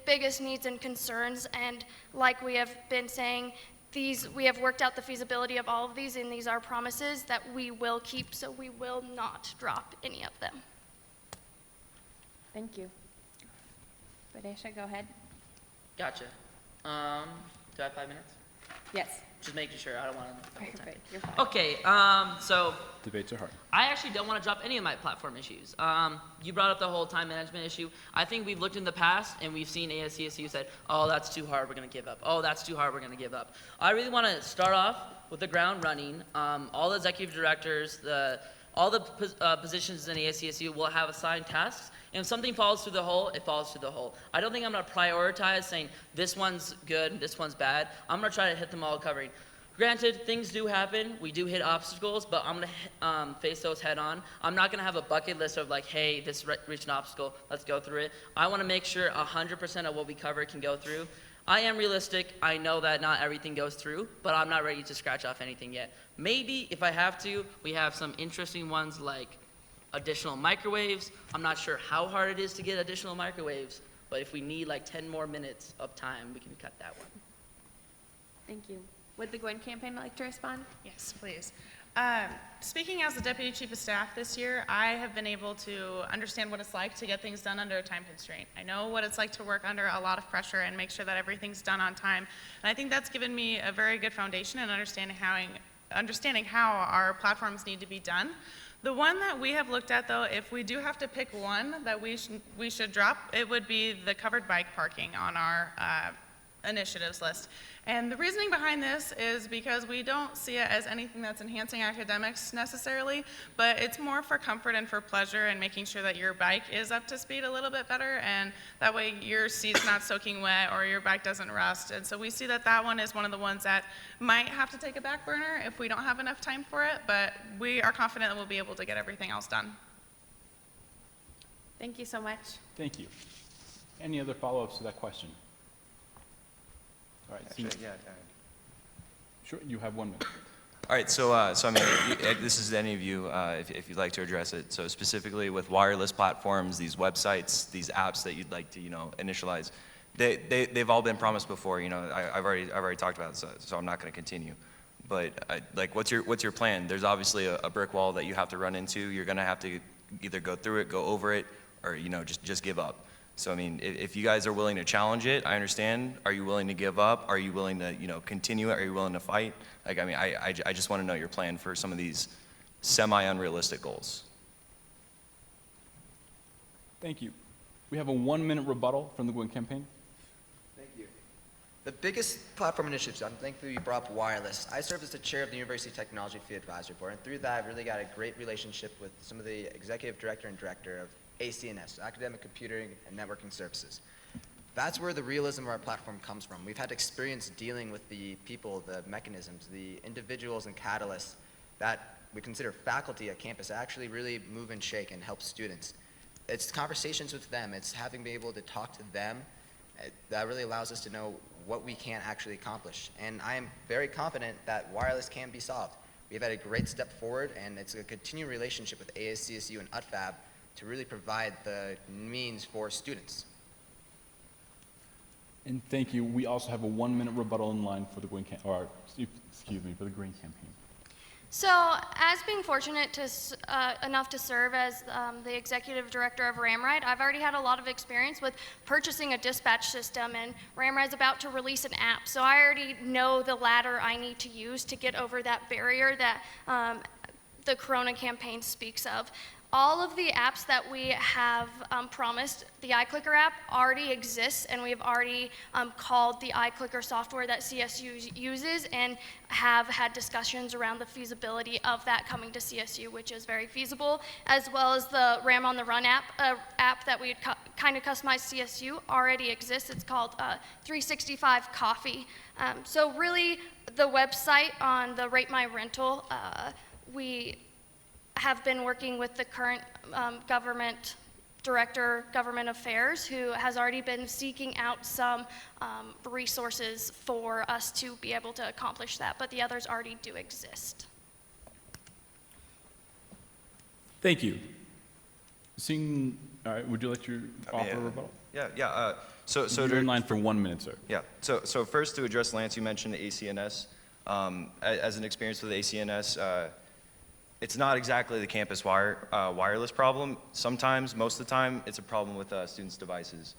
biggest needs and concerns, and like we have been saying, we have worked out the feasibility of all of these, and these are promises that we will keep, so we will not drop any of them. Thank you. Badesha, go ahead. Gotcha. Do I have 5 minutes? Yes. Just making sure, I don't want to. Perfect. You're fine. Okay, so Debates are hard. I actually don't want to drop any of my platform issues. You brought up the whole time management issue. I think we've looked in the past and we've seen ASCSU said, oh, that's too hard, we're going to give up. Oh, that's too hard, we're going to give up. I really want to start off with the ground running. All the executive directors, all the positions in ASCSU will have assigned tasks. And if something falls through the hole, it falls through the hole. I don't think I'm going to prioritize saying this one's good, this one's bad. I'm going to try to hit them all covering. Granted, things do happen. We do hit obstacles, but I'm going to face those head on. I'm not going to have a bucket list of like, hey, this reached an obstacle, let's go through it. I want to make sure 100% of what we cover can go through. I am realistic. I know that not everything goes through, but I'm not ready to scratch off anything yet. Maybe if I have to, we have some interesting ones like additional microwaves. I'm not sure how hard it is to get additional microwaves, but if we need like 10 more minutes of time, we can cut that one. Thank you. Would the Gwen campaign like to respond? Yes, please. Speaking as the Deputy Chief of Staff this year, I have been able to understand what it's like to get things done under a time constraint. I know what it's like to work under a lot of pressure and make sure that everything's done on time. And I think that's given me a very good foundation in understanding how our platforms need to be done. The one that we have looked at, though, if we do have to pick one that we should drop, it would be the covered bike parking on our initiatives list. And the reasoning behind this is because we don't see it as anything that's enhancing academics necessarily, but it's more for comfort and for pleasure and making sure that your bike is up to speed a little bit better, and that way your seat's not soaking wet or your bike doesn't rust. And so we see that that one is one of the ones that might have to take a back burner if we don't have enough time for it, but we are confident that we'll be able to get everything else done. Thank you so much. Thank you. Any other follow-ups to that question? All right, Actually, yeah. sure, you have 1 minute. All right, so I mean, this is to any of you, if you'd like to address it. So specifically with wireless platforms, these websites, these apps that you'd like to, initialize, they've all been promised before. I've already talked about it, so I'm not going to continue. But like, what's your plan? There's obviously a brick wall that you have to run into. You're going to have to either go through it, go over it, or just give up. So I mean, if you guys are willing to challenge it, I understand. Are you willing to give up? Are you willing to continue it? Are you willing to fight? Like, I mean, I just want to know your plan for some of these semi-unrealistic goals. Thank you. We have a 1 minute rebuttal from the Gwen campaign. Thank you. The biggest platform initiatives, I'm thankful you brought up wireless. I serve as the chair of the University Technology Field Advisory Board, and through that, I've really got a great relationship with some of the executive director and director of ACNS, Academic Computing and Networking Services. That's where the realism of our platform comes from. We've had experience dealing with the people, the mechanisms, the individuals and catalysts that we consider faculty at campus that actually really move and shake and help students. It's conversations with them. It's having been able to talk to them that really allows us to know what we can actually accomplish. And I am very confident that wireless can be solved. We've had a great step forward, and it's a continued relationship with ASCSU and UTFAB to really provide the means for students. And thank you. We also have a 1 minute rebuttal in line for the Gwen for the Green campaign. So, as being fortunate to enough to serve as the executive director of Ramride, I've already had a lot of experience with purchasing a dispatch system, and Ramride's about to release an app. So I already know the ladder I need to use to get over that barrier that the Corona campaign speaks of. All of the apps that we have promised, the iClicker app already exists, and we've already called the iClicker software that CSU uses and have had discussions around the feasibility of that coming to CSU, which is very feasible, as well as the Ram on the Run app that we had kind of customized CSU already exists. It's called 365 Coffee. So really, the website on the Rate My Rental, we have been working with the current government director, government affairs, who has already been seeking out some resources for us to be able to accomplish that, but the others already do exist. Thank you. All right, would you like to offer a rebuttal? Yeah. So You're in line for 1 minute, sir. Yeah. So first, to address Lance, you mentioned the ACNS. As an experience with ACNS, it's not exactly the campus wireless problem. Sometimes, most of the time, it's a problem with students' devices.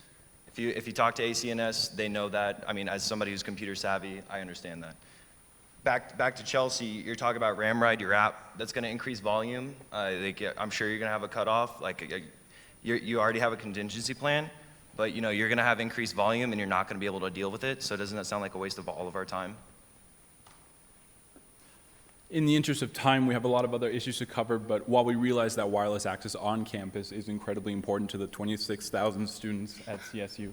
If you talk to ACNS, they know that. I mean, as somebody who's computer savvy, I understand that. back to Chelsea, you're talking about Ramride, your app, that's going to increase volume. I'm sure you're going to have a cutoff. You already have a contingency plan, but you're going to have increased volume and you're not going to be able to deal with it. So doesn't that sound like a waste of all of our time? In the interest of time, we have a lot of other issues to cover, but while we realize that wireless access on campus is incredibly important to the 26,000 students at CSU,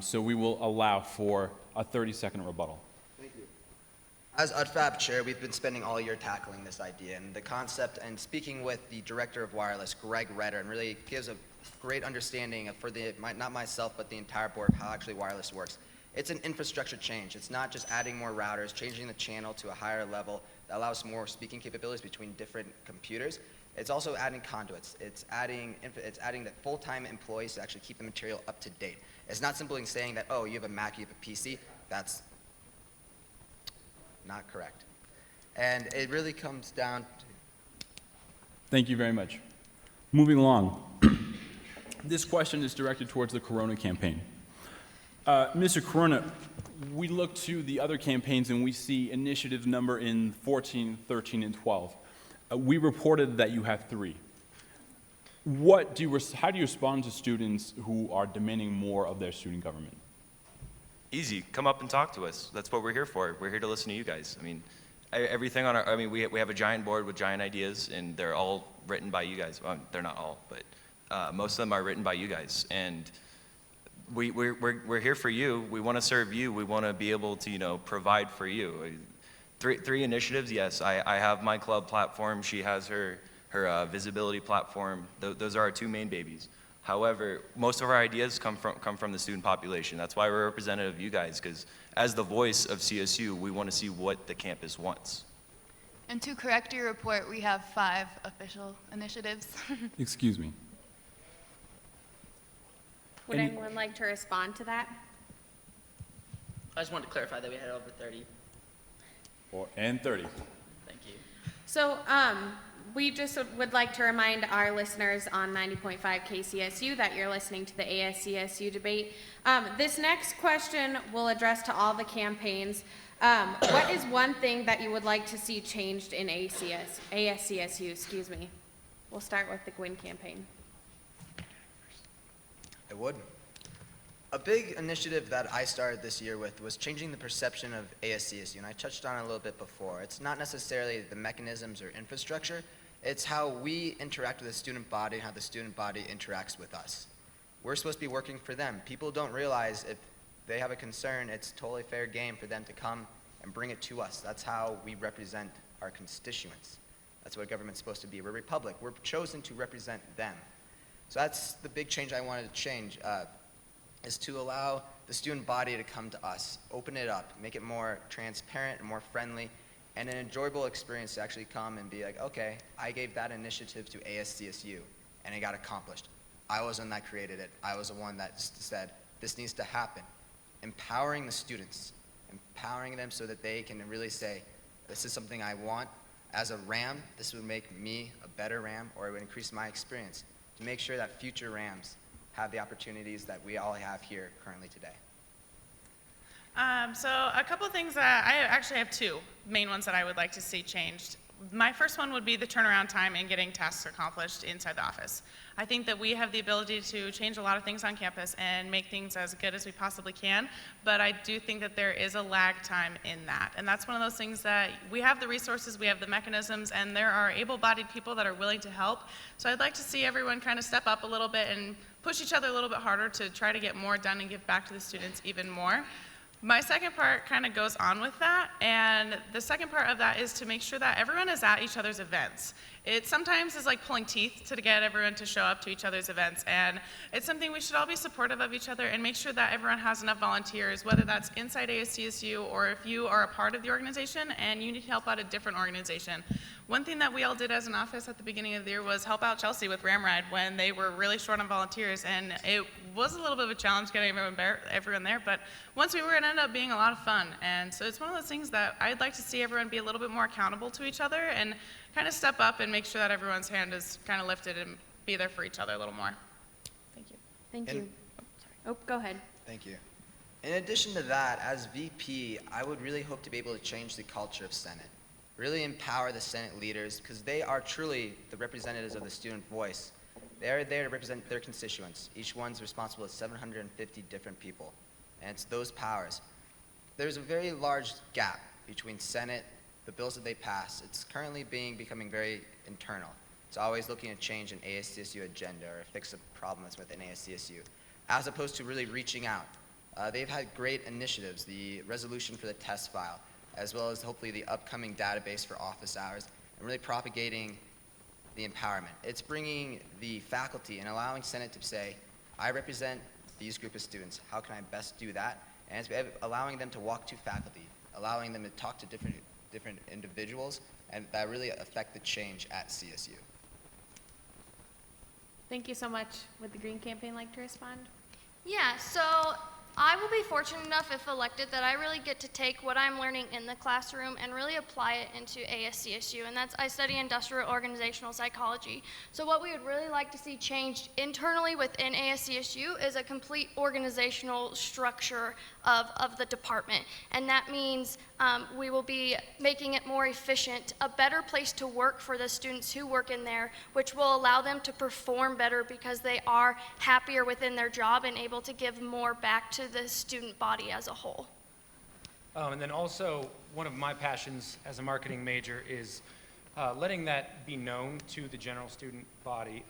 so we will allow for a 30-second rebuttal. Thank you. As UDFAB chair, we've been spending all year tackling this idea and the concept and speaking with the director of wireless, Greg Redder, and really gives a great understanding not myself, but the entire board of how actually wireless works. It's an infrastructure change. It's not just adding more routers, changing the channel to a higher level that allows more speaking capabilities between different computers. It's also adding conduits. It's adding the full-time employees to actually keep the material up to date. It's not simply saying that, oh, you have a Mac, you have a PC. That's not correct. And it really comes down to... Thank you very much. Moving along. This question is directed towards the Corona campaign. Mr. Corona, we look to the other campaigns and we see initiative number in 14, 13, and 12. We reported that you have 3. How do you respond to students who are demanding more of their student government? Easy. Come up and talk to us. That's what we're here for. We're here to listen to you guys. I mean, everything on we have a giant board with giant ideas, and they're all written by you guys. Well, they're not all, but most of them are written by you guys. And we're here for you. We want to serve you. We want to be able to, provide for you. Three initiatives, yes. I have my club platform. She has her visibility platform. Those are our 2 main babies. However, most of our ideas come from the student population. That's why we're representative of you guys, because as the voice of CSU, we want to see what the campus wants. And to correct your report, we have 5 official initiatives. Excuse me. Would anyone like to respond to that? I just wanted to clarify that we had over 30. And 30. Thank you. So we just would like to remind our listeners on 90.5 KCSU that you're listening to the ASCSU debate. This next question will address to all the campaigns. What is one thing that you would like to see changed in ASCSU? Excuse me. We'll start with the Gwyn campaign. I would. A big initiative that I started this year with was changing the perception of ASCSU, and I touched on it a little bit before. It's not necessarily the mechanisms or infrastructure, it's how we interact with the student body and how the student body interacts with us. We're supposed to be working for them. People don't realize if they have a concern, it's totally fair game for them to come and bring it to us. That's how we represent our constituents. That's what government's supposed to be. We're a republic. We're chosen to represent them. So that's the big change I wanted to change, is to allow the student body to come to us, open it up, make it more transparent and more friendly, and an enjoyable experience to actually come and be like, okay, I gave that initiative to ASCSU, and it got accomplished. I was the one that created it. I was the one that said, this needs to happen. Empowering the students, empowering them so that they can really say, this is something I want. As a RAM, this would make me a better RAM, or it would increase my experience, to make sure that future RAMs have the opportunities that we all have here currently today. So a couple of things that I actually have 2 main ones that I would like to see changed. My first one would be the turnaround time in getting tasks accomplished inside the office. I think that we have the ability to change a lot of things on campus and make things as good as we possibly can, but I do think that there is a lag time in that. And that's one of those things that we have the resources, we have the mechanisms, and there are able-bodied people that are willing to help. So I'd like to see everyone kind of step up a little bit and push each other a little bit harder to try to get more done and give back to the students even more. My second part kind of goes on with that, and the second part of that is to make sure that everyone is at each other's events. It sometimes is like pulling teeth to get everyone to show up to each other's events, and it's something we should all be supportive of each other and make sure that everyone has enough volunteers, whether that's inside ASCSU or if you are a part of the organization and you need help out a different organization. One thing that we all did as an office at the beginning of the year was help out Chelsea with Ramride when they were really short on volunteers, and it was a little bit of a challenge getting everyone there, but once we were, it ended up being a lot of fun. And so it's one of those things that I'd like to see everyone be a little bit more accountable to each other and kind of step up and make sure that everyone's hand is kind of lifted and be there for each other a little more. Thank you. Thank you. Oh, go ahead. Thank you. In addition to that, as VP, I would really hope to be able to change the culture of Senate. Really empower the Senate leaders because they are truly the representatives of the student voice. They are there to represent their constituents. Each one's responsible for 750 different people, and it's those powers. There's a very large gap between Senate, the bills that they pass. It's currently becoming very internal. It's always looking to change an ASCSU agenda or fix a problem that's within ASCSU, as opposed to really reaching out. They've had great initiatives, the resolution for the test file, as well as hopefully the upcoming database for office hours, and really propagating the empowerment. It's bringing the faculty and allowing Senate to say, I represent these group of students. How can I best do that? And it's allowing them to walk to faculty, allowing them to talk to different individuals, and that really affect the change at CSU. Thank you so much. Would the Green Campaign like to respond? Yeah, so I will be fortunate enough, if elected, that I really get to take what I'm learning in the classroom and really apply it into ASCSU, and that's I study industrial organizational psychology. So what we would really like to see changed internally within ASCSU is a complete organizational structure of the department, and that means we will be making it more efficient, a better place to work for the students who work in there, which will allow them to perform better because they are happier within their job and able to give more back to the student body as a whole. And then also, one of my passions as a marketing major is letting that be known to the general student body.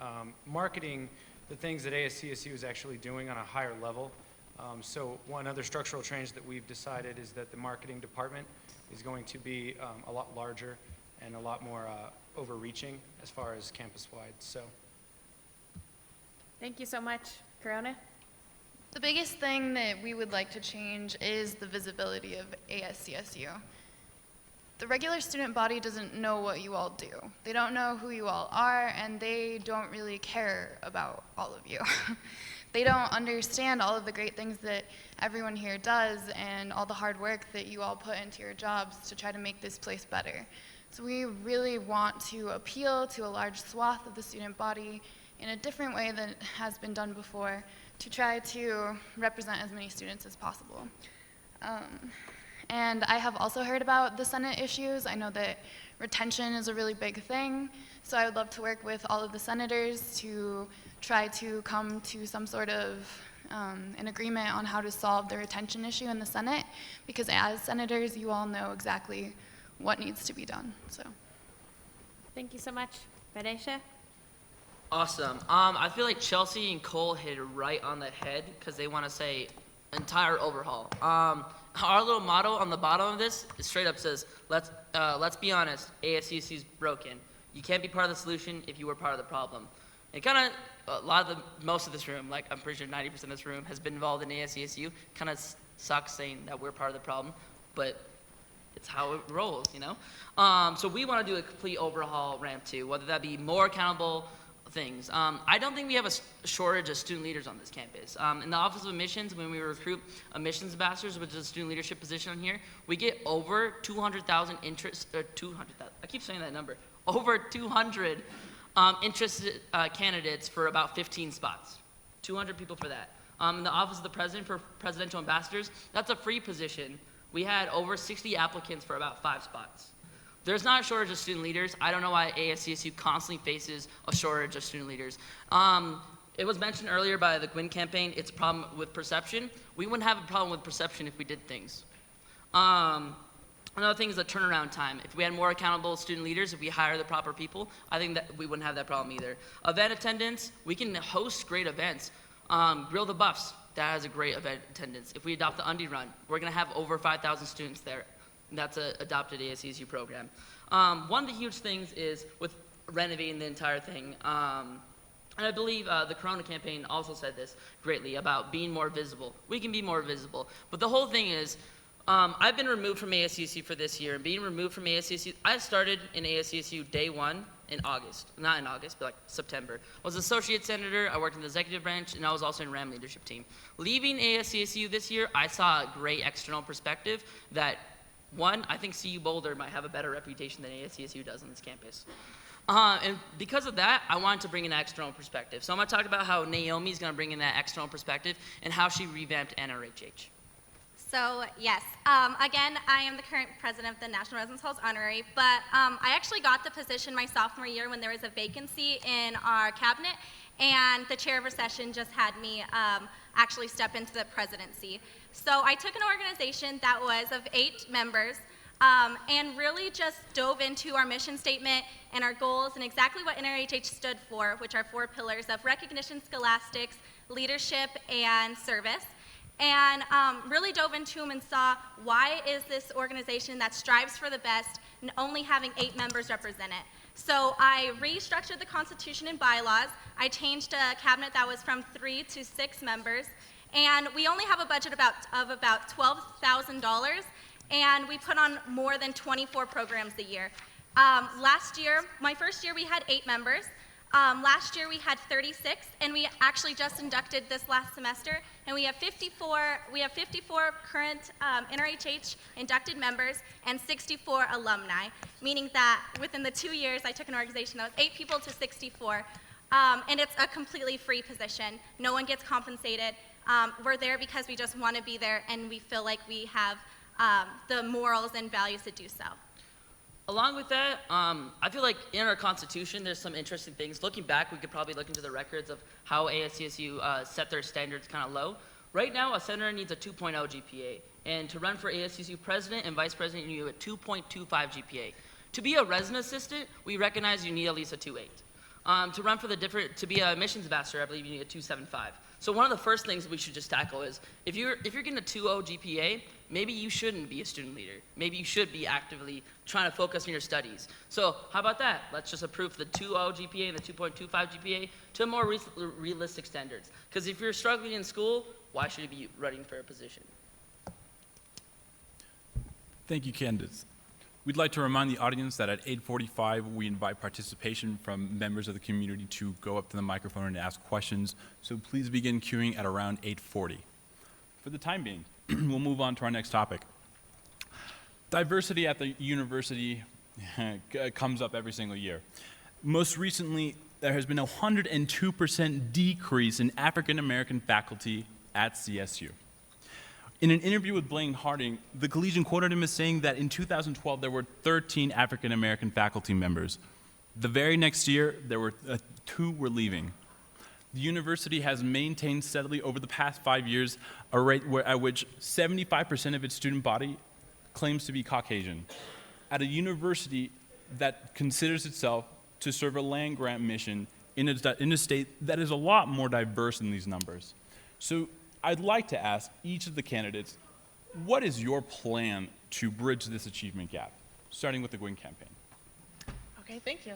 Marketing the things that ASCSU is actually doing on a higher level. So one other structural change that we've decided is that the marketing department is going to be a lot larger and a lot more overreaching as far as campus-wide. So, Thank you so much. Corona? The biggest thing that we would like to change is the visibility of ASCSU. The regular student body doesn't know what you all do. They don't know who you all are, and they don't really care about all of you. They don't understand all of the great things that everyone here does and all the hard work that you all put into your jobs to try to make this place better. So we really want to appeal to a large swath of the student body in a different way than has been done before to try to represent as many students as possible. And I have also heard about the Senate issues. I know that retention is a really big thing, so I would love to work with all of the senators to try to come to some sort of an agreement on how to solve the retention issue in the Senate, because as senators, you all know exactly what needs to be done. So, Thank you so much. Beresha? Awesome. I feel like Chelsea and Cole hit it right on the head because they want to say entire overhaul. Our little motto on the bottom of this straight up says, let's be honest, ASCSU is broken. You can't be part of the solution if you were part of the problem. And kind of, most of this room, like I'm pretty sure 90% of this room has been involved in ASCSU, kind of sucks saying that we're part of the problem, but it's how it rolls, you know? So we want to do a complete overhaul ramp too, whether that be more accountable things. I don't think we have a shortage of student leaders on this campus. In the Office of Admissions, when we recruit admissions ambassadors, which is a student leadership position on here, we get over 200,000 interest, 200,000, I keep saying that number, over 200 interested candidates for about 15 spots. 200 people for that. In the Office of the President for presidential ambassadors, that's a free position. We had over 60 applicants for about 5 spots. There's not a shortage of student leaders. I don't know why ASCSU constantly faces a shortage of student leaders. It was mentioned earlier by the Gwyn campaign, it's a problem with perception. We wouldn't have a problem with perception if we did things. Another thing is the turnaround time. If we had more accountable student leaders, if we hire the proper people, I think that we wouldn't have that problem either. Event attendance, we can host great events. Grill the Buffs, that has a great event attendance. If we adopt the Undie Run, we're gonna have over 5,000 students there. And that's an adopted ASCSU program. One of the huge things is with renovating the entire thing. And I believe the Corona campaign also said this greatly about being more visible. We can be more visible. But the whole thing is, I've been removed from ASCSU for this year. And being removed from ASCSU, I started in ASCSU day 1 in August. Not in August, but like September. I was associate senator, I worked in the executive branch, and I was also in RAM leadership team. Leaving ASCSU this year, I saw a great external perspective that, one, I think CU Boulder might have a better reputation than ASCSU does on this campus. And because of that, I wanted to bring in that external perspective. So I'm going to talk about how Naomi's going to bring in that external perspective and how she revamped NRHH. So yes, again, I am the current president of the National Residence Halls Honorary, but I actually got the position my sophomore year when there was a vacancy in our cabinet, and the chair of a session just had me actually step into the presidency. So I took an organization that was of 8 members and really just dove into our mission statement and our goals and exactly what NRHH stood for, which are 4 pillars of recognition, scholastics, leadership, and service. And really dove into them and saw why is this organization that strives for the best and only having 8 members represent it. So I restructured the Constitution and bylaws. I changed a cabinet that was from 3 to 6 members. And we only have a budget of about $12,000, and we put on more than 24 programs a year. Last year, my first year, we had 8 members. Last year we had 36, and we actually just inducted this last semester, and we have 54 current NRHH inducted members and 64 alumni, meaning that within the 2 years I took an organization that was 8 people to 64, and it's a completely free position. No one gets compensated. We're there because we just want to be there, and we feel like we have the morals and values to do so. Along with that, I feel like in our Constitution, there's some interesting things. Looking back, we could probably look into the records of how ASCSU set their standards kind of low. Right now, a senator needs a 2.0 GPA. And to run for ASCSU president and vice president, you need a 2.25 GPA. To be a resident assistant, we recognize you need at least a 2.8. To run for to be a missions ambassador, I believe you need a 2.75. So one of the first things we should just tackle is, if you're getting a 2.0 GPA, maybe you shouldn't be a student leader. Maybe you should be actively trying to focus on your studies. So how about that? Let's just approve the 2.0 GPA and the 2.25 GPA to more realistic standards. Because if you're struggling in school, why should you be running for a position? Thank you, Candace. We'd like to remind the audience that at 8:45, we invite participation from members of the community to go up to the microphone and ask questions. So please begin queuing at around 8:40. For the time being, we'll move on to our next topic. Diversity at the university comes up every single year. Most recently, there has been a 102% decrease in African American faculty at CSU. In an interview with Blaine Harding, the Collegian quoted him as saying that in 2012 there were 13 African American faculty members. The very next year, there were 2 were leaving. The university has maintained steadily over the past 5 years a rate at which 75% of its student body claims to be Caucasian. At a university that considers itself to serve a land-grant mission in a state that is a lot more diverse than these numbers. So I'd like to ask each of the candidates, what is your plan to bridge this achievement gap? Starting with the Gwin campaign. Okay, thank you.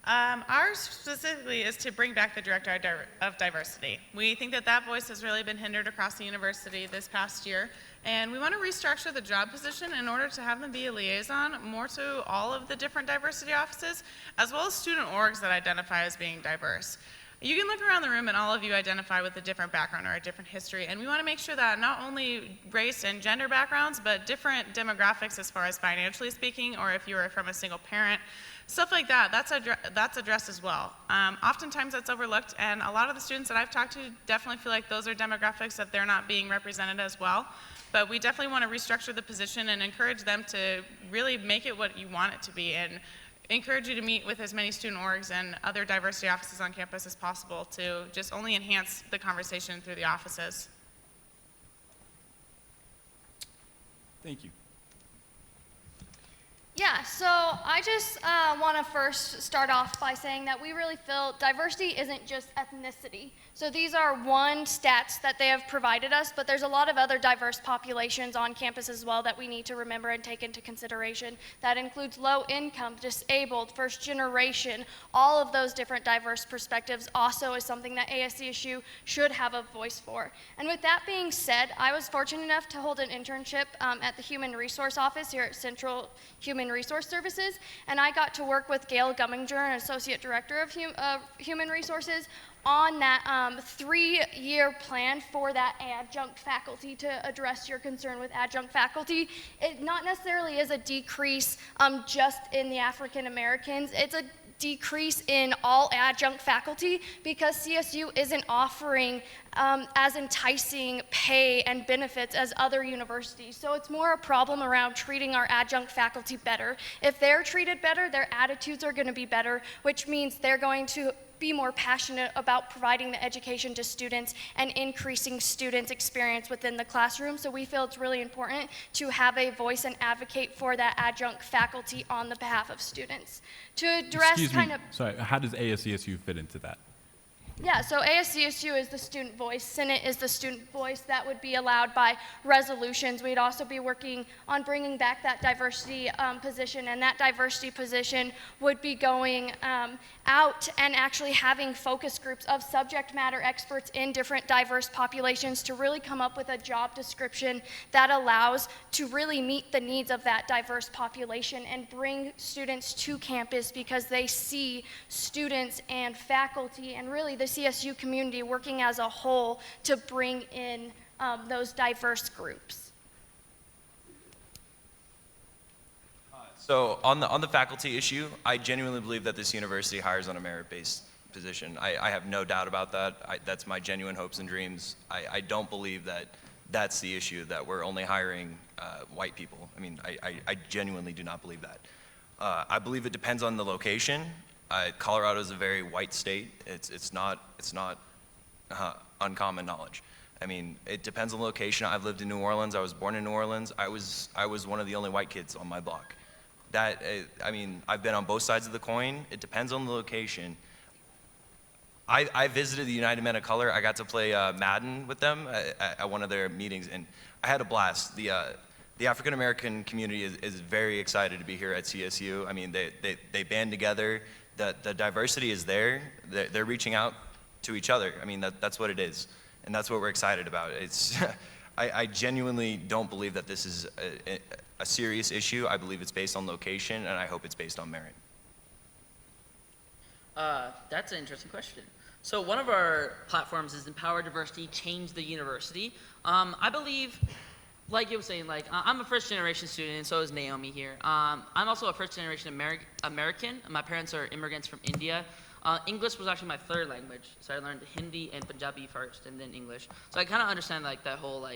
Ours specifically is to bring back the Director of Diversity. We think that voice has really been hindered across the university this past year, and we want to restructure the job position in order to have them be a liaison more to all of the different diversity offices, as well as student orgs that identify as being diverse. You can look around the room and all of you identify with a different background or a different history, and we want to make sure that not only race and gender backgrounds, but different demographics as far as financially speaking, or if you were from a single parent, stuff like that, that's addressed as well. Oftentimes that's overlooked, and a lot of the students that I've talked to definitely feel like those are demographics that they're not being represented as well. But we definitely want to restructure the position and encourage them to really make it what you want it to be, and encourage you to meet with as many student orgs and other diversity offices on campus as possible to just only enhance the conversation through the offices. Thank you. Yeah, so I just want to first start off by saying that we really feel diversity isn't just ethnicity. So these are stats that they have provided us, but there's a lot of other diverse populations on campus as well that we need to remember and take into consideration. That includes low income, disabled, first generation. All of those different diverse perspectives also is something that ASCSU should have a voice for. And with that being said, I was fortunate enough to hold an internship at the Human Resource Office here at Central Human Resource Services, and I got to work with Gail Gumminger, an Associate Director of Human Resources, on that 3-year plan for that adjunct faculty to address your concern with adjunct faculty. It not necessarily is a decrease just in the African Americans. It's a decrease in all adjunct faculty because CSU isn't offering as enticing pay and benefits as other universities. So it's more a problem around treating our adjunct faculty better. If they're treated better, their attitudes are going to be better, which means they're going to be more passionate about providing the education to students and increasing students' experience within the classroom. So we feel it's really important to have a voice and advocate for that adjunct faculty on the behalf of students. To address Sorry, how does ASCSU fit into that? Yeah, so ASCSU is the student voice. Senate is the student voice that would be allowed by resolutions. We'd also be working on bringing back that diversity position, and that diversity position would be going out and actually having focus groups of subject matter experts in different diverse populations to really come up with a job description that allows to really meet the needs of that diverse population and bring students to campus because they see students and faculty and really the CSU community working as a whole to bring in those diverse groups. So on the faculty issue, I genuinely believe that this university hires on a merit-based position. I have no doubt about that. That's my genuine hopes and dreams. I don't believe that that's the issue, that we're only hiring white people. I mean, I genuinely do not believe that. I believe it depends on the location. Colorado is a very white state. It's not uncommon knowledge. I mean, it depends on the location. I've lived in New Orleans. I was born in New Orleans. I was one of the only white kids on my block. I mean, I've been on both sides of the coin. It depends on the location. I visited the United Men of Color. I got to play Madden with them at one of their meetings, and I had a blast. The African American community is very excited to be here at CSU. I mean, they band together. The diversity is there. They're reaching out to each other. I mean, that's what it is, and that's what we're excited about. I genuinely don't believe that this is a serious issue. I believe it's based on location, and I hope it's based on merit. That's an interesting question. So one of our platforms is Empower Diversity, Change the University. I believe, like you were saying, I'm a first-generation student, and so is Naomi here. I'm also a first-generation American. My parents are immigrants from India. English was actually my third language, so I learned Hindi and Punjabi first, and then English. So I kind of understand that whole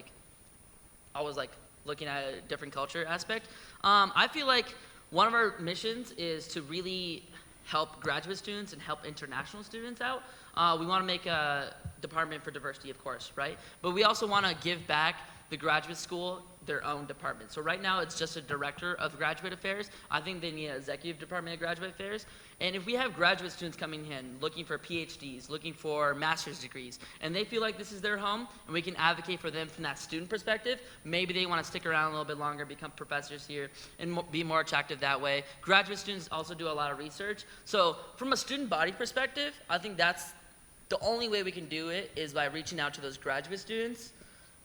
always looking at a different culture aspect. I feel like one of our missions is to really help graduate students and help international students out. We want to make a department for diversity, of course, right? But we also want to give back the graduate school their own department. So right now it's just a director of graduate affairs. I think they need an executive department of graduate affairs. And if we have graduate students coming in looking for PhDs, looking for master's degrees, and they feel like this is their home and we can advocate for them from that student perspective, maybe they want to stick around a little bit longer, become professors here, and be more attractive that way. Graduate students also do a lot of research. So from a student body perspective, I think that's the only way we can do it is by reaching out to those graduate students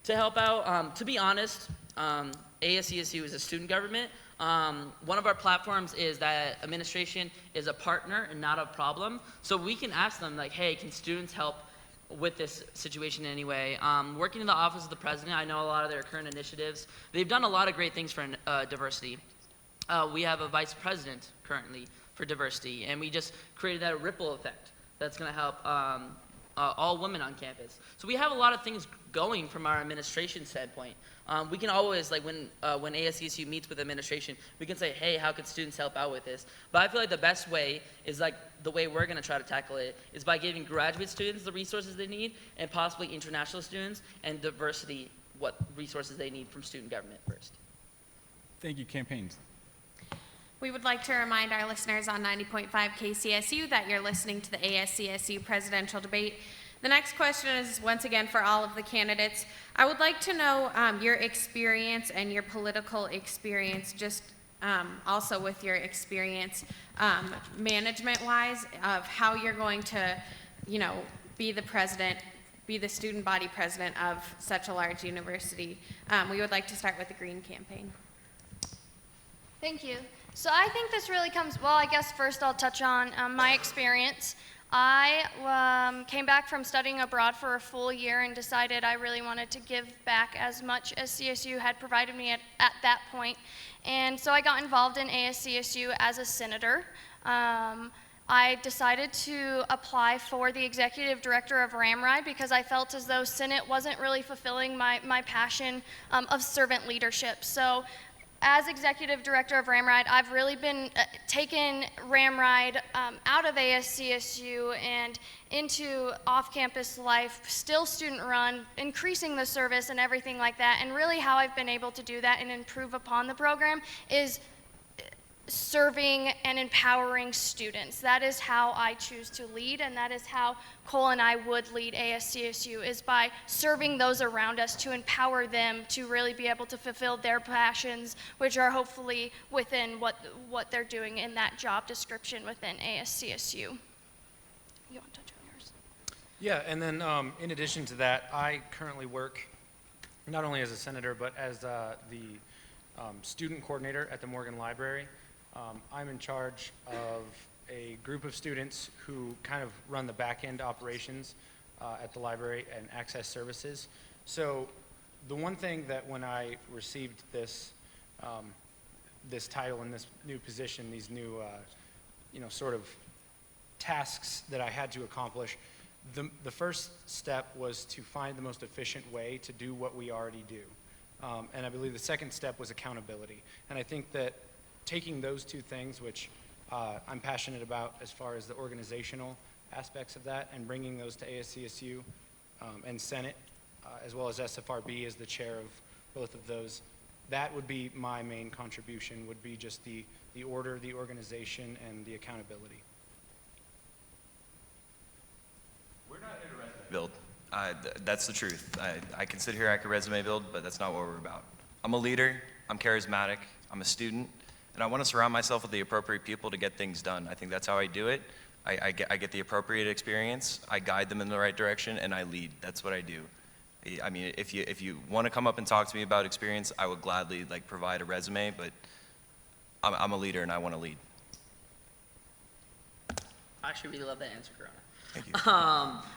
to help out. To be honest, ASCSU is a student government. One of our platforms is that administration is a partner and not a problem. So we can ask them hey, can students help with this situation in any way? Working in the office of the president, I know a lot of their current initiatives. They've done a lot of great things for diversity. We have a vice president currently for diversity, and we just created that ripple effect that's gonna help all women on campus. So we have a lot of things going from our administration standpoint. We can always, when ASCSU meets with administration, we can say, hey, how can students help out with this? But I feel like the best way is the way we're gonna try to tackle it is by giving graduate students the resources they need and possibly international students and diversity what resources they need from student government first. Thank you, campaigns. We would like to remind our listeners on 90.5 KCSU that you're listening to the ASCSU presidential debate. The next question is once again for all of the candidates. I would like to know your experience and your political experience, just also with your experience management-wise of how you're going to, be the president, be the student body president of such a large university. We would like to start with the Green campaign. Thank you. So I think this really comes, I guess first I'll touch on my experience. I came back from studying abroad for a full year and decided I really wanted to give back as much as CSU had provided me at that point. And so I got involved in ASCSU as a senator. I decided to apply for the executive director of Ramride because I felt as though Senate wasn't really fulfilling my passion of servant leadership. So as executive director of Ramride, I've really been taking Ramride out of ASCSU and into off-campus life, still student-run, increasing the service and everything like that. And really how I've been able to do that and improve upon the program is serving and empowering students. That is how I choose to lead, and that is how Cole and I would lead ASCSU, is by serving those around us to empower them to really be able to fulfill their passions, which are hopefully within what they're doing in that job description within ASCSU. You want to touch on yours? Yeah, and then in addition to that, I currently work not only as a senator, but as the student coordinator at the Morgan Library. I'm in charge of a group of students who kind of run the back-end operations at the library and access services. So the one thing that when I received this this title and this new position, these new sort of tasks that I had to accomplish, the first step was to find the most efficient way to do what we already do. And I believe the second step was accountability. And I think that taking those two things, which I'm passionate about as far as the organizational aspects of that, and bringing those to ASCSU and Senate, as well as SFRB as the chair of both of those, that would be my main contribution, would be just the order, the organization, and the accountability. We're not here to resume build. That's the truth. I can sit here, I can resume build, but that's not what we're about. I'm a leader, I'm charismatic, I'm a student, and I want to surround myself with the appropriate people to get things done. I think that's how I do it. I get the appropriate experience, I guide them in the right direction, and I lead. That's what I do. I mean, if you want to come up and talk to me about experience, I would gladly provide a resume, but I'm a leader and I want to lead. I actually really love that answer, Corona. Thank you.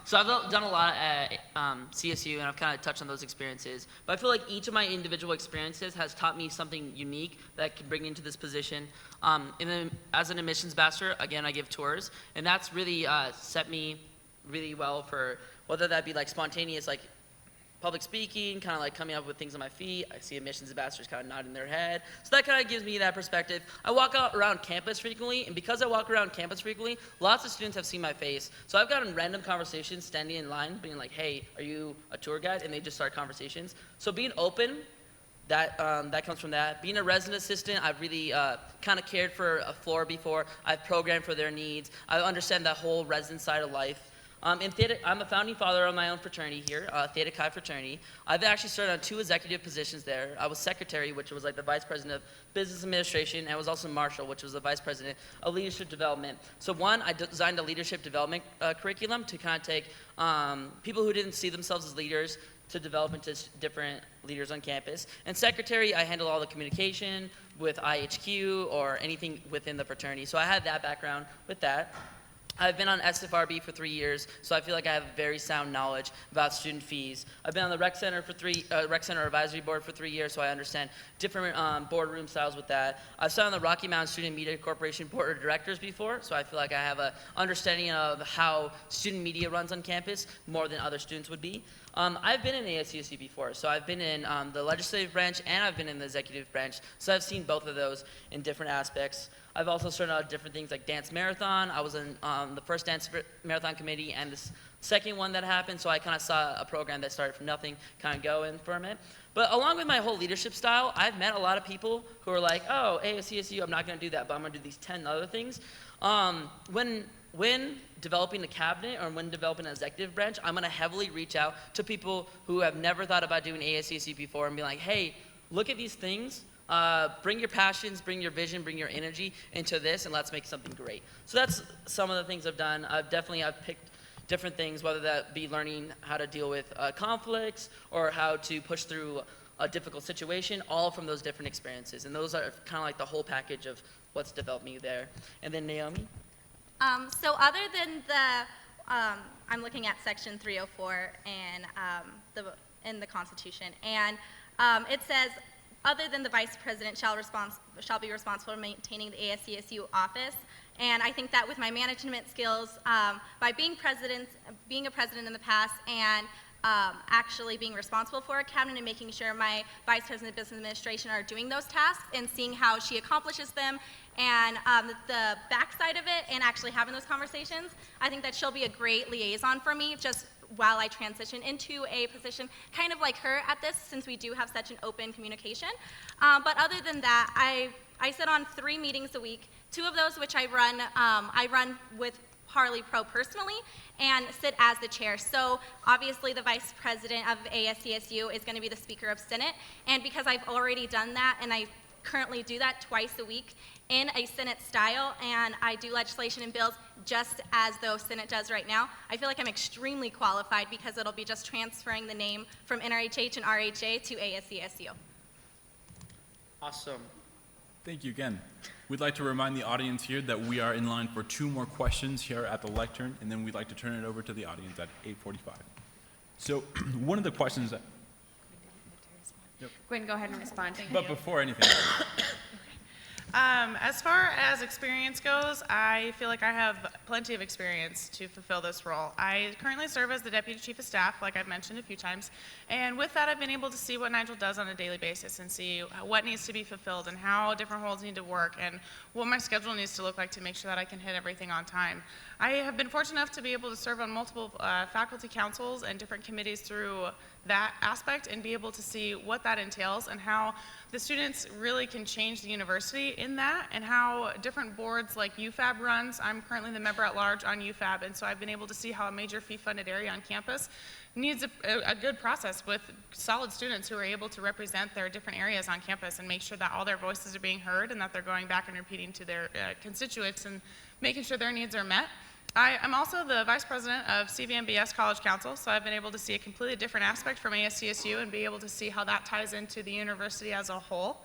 So I've done a lot at CSU, and I've kind of touched on those experiences. But I feel like each of my individual experiences has taught me something unique that I can bring me into this position. And then as an admissions ambassador, again, I give tours, and that's really set me really well for whether that be spontaneous, public speaking, kind of coming up with things on my feet. I see admissions ambassadors kind of nodding their head. So that kind of gives me that perspective. I walk around campus frequently, and because I walk around campus frequently, lots of students have seen my face. So I've gotten random conversations standing in line, being like, hey, are you a tour guide? And they just start conversations. So being open, that comes from that. Being a resident assistant, I've really kind of cared for a floor before. I've programmed for their needs. I understand that whole resident side of life. In Theta, I'm a founding father of my own fraternity here, Theta Chi fraternity. I've actually started on 2 executive positions there. I was secretary, which was the vice president of business administration, and I was also marshal, which was the vice president of leadership development. So one, I designed a leadership development curriculum to kind of take people who didn't see themselves as leaders to develop into different leaders on campus. And secretary, I handle all the communication with IHQ or anything within the fraternity. So I had that background with that. I've been on SFRB for 3 years, so I feel like I have very sound knowledge about student fees. I've been on the Rec Center Advisory Board for 3 years, so I understand different boardroom styles with that. I've sat on the Rocky Mountain Student Media Corporation Board of Directors before, so I feel like I have an understanding of how student media runs on campus more than other students would be. I've been in ASCSU before, so I've been in the legislative branch and I've been in the executive branch, so I've seen both of those in different aspects. I've also started out different things like dance marathon. I was in the first dance marathon committee and the second one that happened, so I kind of saw a program that started from nothing kind of going from it. But along with my whole leadership style, I've met a lot of people who are like, oh, ASCSU, I'm not going to do that, but I'm going to do these 10 other things. When developing a cabinet or when developing an executive branch, I'm going to heavily reach out to people who have never thought about doing ASCSU before and be like, hey, look at these things. Bring your passions, bring your vision, bring your energy into this, and let's make something great. So that's some of the things I've done. I've picked different things, whether that be learning how to deal with conflicts or how to push through a difficult situation, all from those different experiences. And those are kind of like the whole package of what's developed me there. And then Naomi? So other than I'm looking at section 304 in the Constitution, and it says, other than the vice president shall be responsible for maintaining the ASCSU office And I think that with my management skills, by being a president in the past, and actually being responsible for a cabinet and making sure my vice president of business administration are doing those tasks and seeing how she accomplishes them, and the backside of it, and actually having those conversations, I think that she'll be a great liaison for me just while I transition into a position kind of like her at this, since we do have such an open communication. But other than that, I sit on 3 meetings a week, 2 of those which I run with Harley Pro personally, and sit as the chair. So obviously the vice president of ASCSU is going to be the Speaker of Senate, and because I've already done that, and I currently do that twice a week in a Senate style, and I do legislation and bills just as though Senate does right now, I feel like I'm extremely qualified because it'll be just transferring the name from NRHH and RHA to ASCSU. Awesome. Thank you again. We'd like to remind the audience here that we are in line for 2 more questions here at the lectern, and then we'd like to turn it over to the audience at 8:45. So one of the questions that... Gwen, go ahead and respond. But before anything, As far as experience goes, I feel like I have plenty of experience to fulfill this role. I currently serve as the Deputy Chief of Staff, like I've mentioned a few times, and with that I've been able to see what Nigel does on a daily basis and see what needs to be fulfilled and how different roles need to work and what my schedule needs to look like to make sure that I can hit everything on time. I have been fortunate enough to be able to serve on multiple faculty councils and different committees through that aspect and be able to see what that entails and how the students really can change the university in that, and how different boards like UFAB runs. I'm currently the member at large on UFAB, and so I've been able to see how a major fee-funded area on campus needs a good process with solid students who are able to represent their different areas on campus and make sure that all their voices are being heard and that they're going back and repeating to their constituents and making sure their needs are met. I'm also the Vice President of CVMBS College Council, so I've been able to see a completely different aspect from ASCSU and be able to see how that ties into the university as a whole.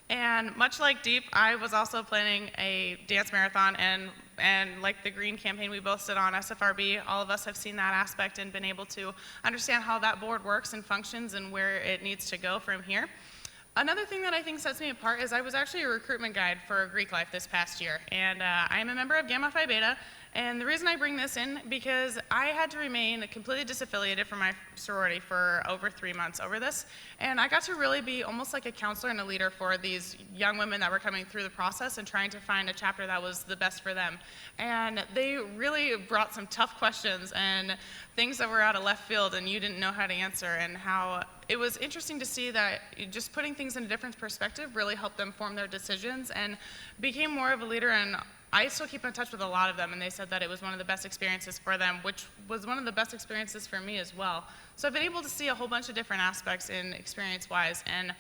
And much like Deep, I was also planning a dance marathon, and like the Green campaign we both sit on, SFRB, all of us have seen that aspect and been able to understand how that board works and functions and where it needs to go from here. Another thing that I think sets me apart is I was actually a recruitment guide for Greek Life this past year, and I am a member of Gamma Phi Beta. And the reason I bring this in, because I had to remain completely disaffiliated from my sorority for over 3 months over this, and I got to really be almost like a counselor and a leader for these young women that were coming through the process and trying to find a chapter that was the best for them. And they really brought some tough questions and things that were out of left field and you didn't know how to answer, and how it was interesting to see that just putting things in a different perspective really helped them form their decisions and became more of a leader. And I still keep in touch with a lot of them, and they said that it was one of the best experiences for them, which was one of the best experiences for me as well. So I've been able to see a whole bunch of different aspects in experience-wise, and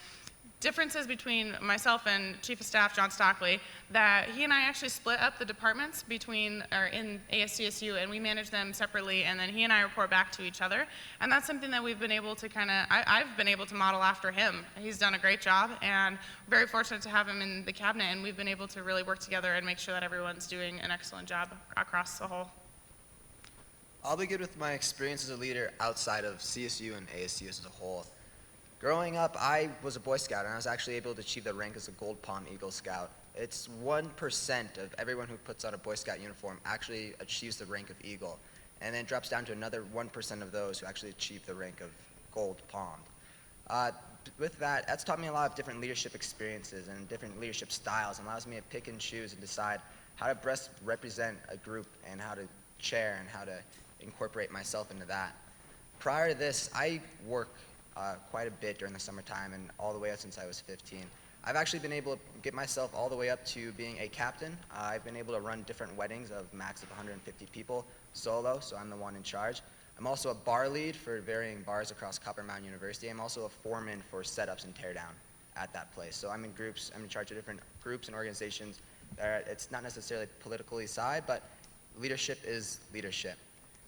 differences between myself and Chief of Staff John Stockley, that he and I actually split up the departments in ASCSU, and we manage them separately, and then he and I report back to each other. And that's something that we've been able to I've been able to model after him. He's done a great job, and very fortunate to have him in the cabinet, and we've been able to really work together and make sure that everyone's doing an excellent job across the whole. I'll begin with my experience as a leader outside of CSU and ASCSU as a whole. Growing up, I was a Boy Scout, and I was actually able to achieve the rank as a Gold Palm Eagle Scout. It's 1% of everyone who puts on a Boy Scout uniform actually achieves the rank of Eagle, and then drops down to another 1% of those who actually achieve the rank of Gold Palm. With that, that's taught me a lot of different leadership experiences and different leadership styles, and allows me to pick and choose and decide how to best represent a group and how to chair and how to incorporate myself into that. Prior to this, I work quite a bit during the summertime and all the way up since I was 15. I've actually been able to get myself all the way up to being a captain. I've been able to run different weddings of max of 150 people solo, so I'm the one in charge. I'm also a bar lead for varying bars across Copper Mountain University. I'm also a foreman for setups and teardown at that place. So I'm in groups, I'm in charge of different groups and organizations. It's not necessarily politically side, but leadership is leadership.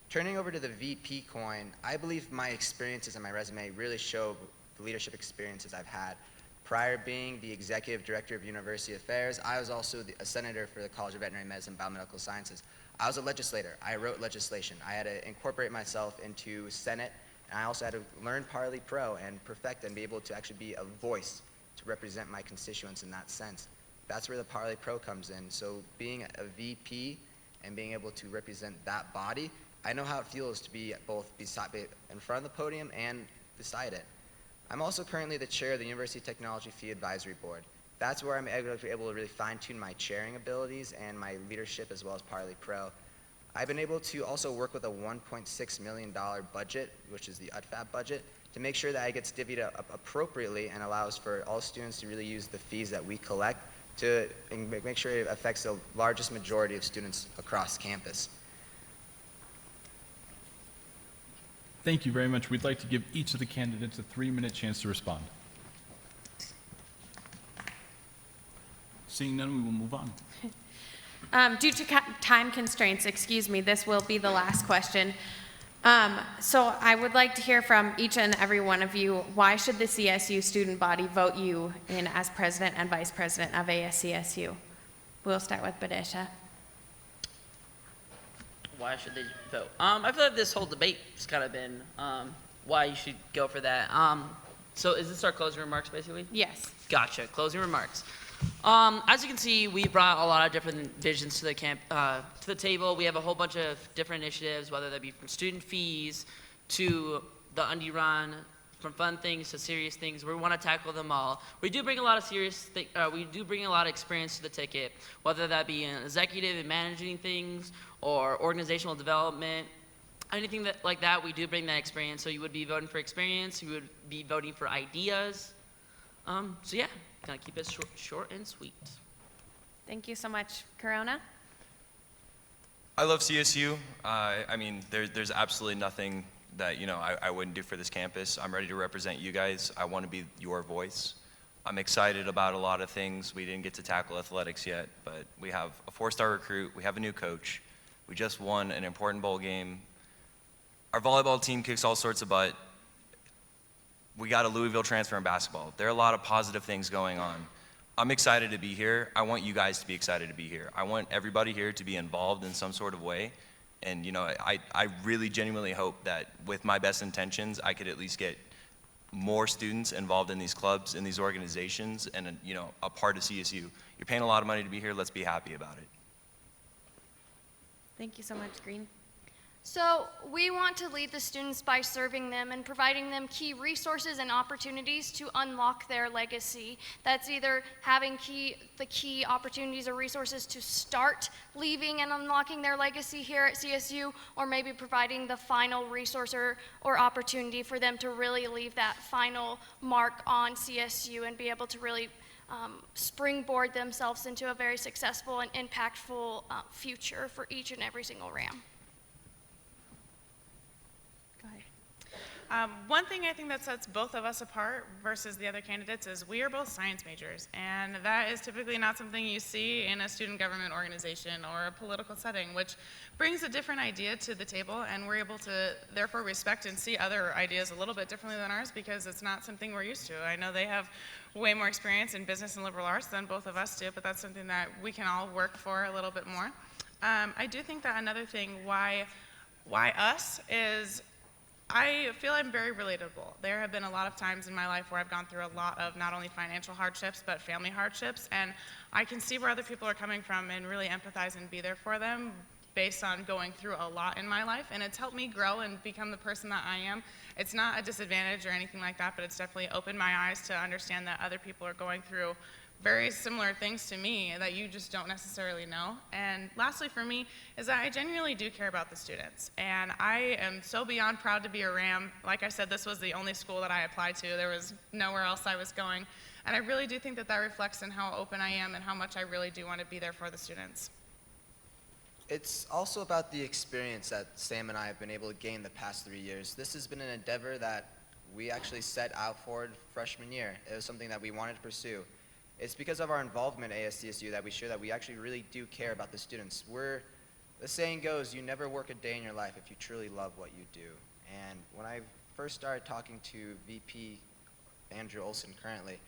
Turning over to the VP coin, I believe my experiences and my resume really show the leadership experiences I've had. Prior being the executive director of university affairs, I was also a senator for the College of Veterinary Medicine and Biomedical Sciences. I was a legislator. I wrote legislation. I had to incorporate myself into Senate, and I also had to learn Parley Pro and perfect and be able to actually be a voice to represent my constituents in that sense. that's where the Parley Pro comes in. So being a VP and being able to represent that body, I know how it feels to be both in front of the podium and beside it. I'm also currently the chair of the University Technology Fee Advisory Board. That's where I'm able to really fine-tune my chairing abilities and my leadership as well as Parley Pro. I've been able to also work with a $1.6 million budget, which is the UTFAB budget, to make sure that it gets divvied up appropriately and allows for all students to really use the fees that we collect to make sure it affects the largest majority of students across campus. Thank you very much. We'd like to give each of the candidates a 3-minute chance to respond. Seeing none, we will move on. Due to time constraints, this will be the last question. So I would like to hear from each and every one of you, why should the CSU student body vote you in as president and vice president of ASCSU? We'll start with Badesha. Why should they vote? I feel like this whole debate's kind of been why you should go for that. So is this our closing remarks, basically? Yes. Gotcha. Closing remarks. As you can see, we brought a lot of different visions to the table. We have a whole bunch of different initiatives, whether that be from student fees to the Undie Run, from fun things to serious things. We want to tackle them all. We do bring a lot of experience to the ticket, whether that be in executive and managing things or organizational development. Anything like that, we do bring that experience. So you would be voting for experience, you would be voting for ideas. So yeah, gonna keep it short and sweet. Thank you so much. Corona? I love CSU. I mean, there's absolutely nothing that, I wouldn't do for this campus. I'm ready to represent you guys. I want to be your voice. I'm excited about a lot of things. We didn't get to tackle athletics yet, but we have a 4-star recruit. We have a new coach. We just won an important bowl game. Our volleyball team kicks all sorts of butt. We got a Louisville transfer in basketball. There are a lot of positive things going on. I'm excited to be here. I want you guys to be excited to be here. I want everybody here to be involved in some sort of way. And, I really genuinely hope that with my best intentions, I could at least get more students involved in these clubs, in these organizations, and, a part of CSU. You're paying a lot of money to be here. Let's be happy about it. Thank you so much, Green. So we want to lead the students by serving them and providing them key resources and opportunities to unlock their legacy. That's either having the key opportunities or resources to start leaving and unlocking their legacy here at CSU, or maybe providing the final resource or opportunity for them to really leave that final mark on CSU and be able to really springboard themselves into a very successful and impactful future for each and every single Ram. One thing I think that sets both of us apart versus the other candidates is we are both science majors, and that is typically not something you see in a student government organization or a political setting, which brings a different idea to the table, and we're able to therefore respect and see other ideas a little bit differently than ours because it's not something we're used to. I know they have way more experience in business and liberal arts than both of us do, but that's something that we can all work for a little bit more. I do think that another thing why us is I feel I'm very relatable. There have been a lot of times in my life where I've gone through a lot of not only financial hardships, but family hardships, and I can see where other people are coming from and really empathize and be there for them based on going through a lot in my life, and it's helped me grow and become the person that I am. It's not a disadvantage or anything like that, but it's definitely opened my eyes to understand that other people are going through very similar things to me that you just don't necessarily know. And lastly for me is that I genuinely do care about the students. And I am so beyond proud to be a Ram. Like I said, this was the only school that I applied to. There was nowhere else I was going. And I really do think that that reflects in how open I am and how much I really do want to be there for the students. It's also about the experience that Sam and I have been able to gain the past 3 years. This has been an endeavor that we actually set out for freshman year. It was something that we wanted to pursue. It's because of our involvement at ASCSU that we show that we actually really do care about the students. The saying goes, you never work a day in your life if you truly love what you do. And when I first started talking to VP Andrew Olson currently,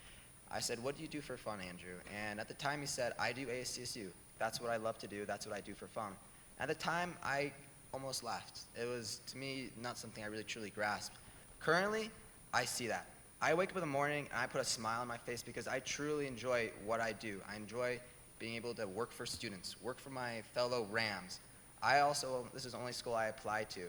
I said, what do you do for fun, Andrew? And at the time he said, I do ASCSU. That's what I love to do. That's what I do for fun. At the time, I almost laughed. It was, to me, not something I really truly grasped. Currently, I see that. I wake up in the morning and I put a smile on my face because I truly enjoy what I do. I enjoy being able to work for students, work for my fellow Rams. This is the only school I apply to.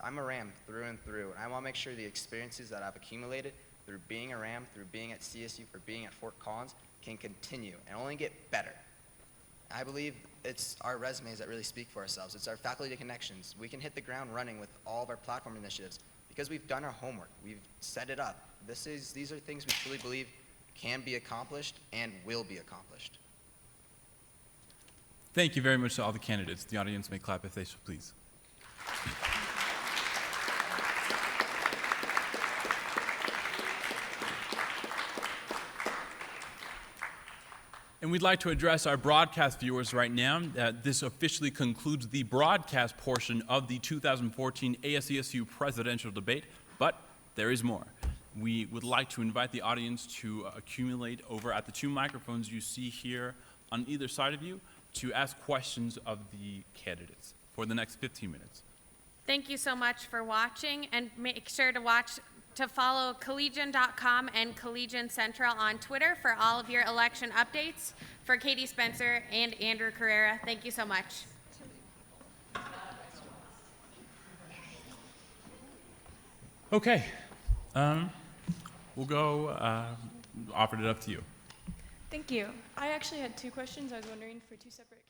I'm a Ram through and through, and I want to make sure the experiences that I've accumulated through being a Ram, through being at CSU, for being at Fort Collins, can continue and only get better. I believe it's our resumes that really speak for ourselves. It's our faculty connections. We can hit the ground running with all of our platform initiatives because we've done our homework. We've set it up. These are things we truly believe can be accomplished and will be accomplished. Thank you very much to all the candidates. The audience may clap if they so please. And we'd like to address our broadcast viewers right now. This officially concludes the broadcast portion of the 2014 ASCSU presidential debate, but there is more. We would like to invite the audience to accumulate over at the 2 microphones you see here on either side of you to ask questions of the candidates for the next 15 minutes. Thank you so much for watching, and make sure to follow collegian.com and Collegian Central on Twitter for all of your election updates. For Katie Spencer and Andrew Carrera, thank you so much. Okay, we'll go, offered it up to you. Thank you. I actually had 2 questions. I was wondering for 2 separate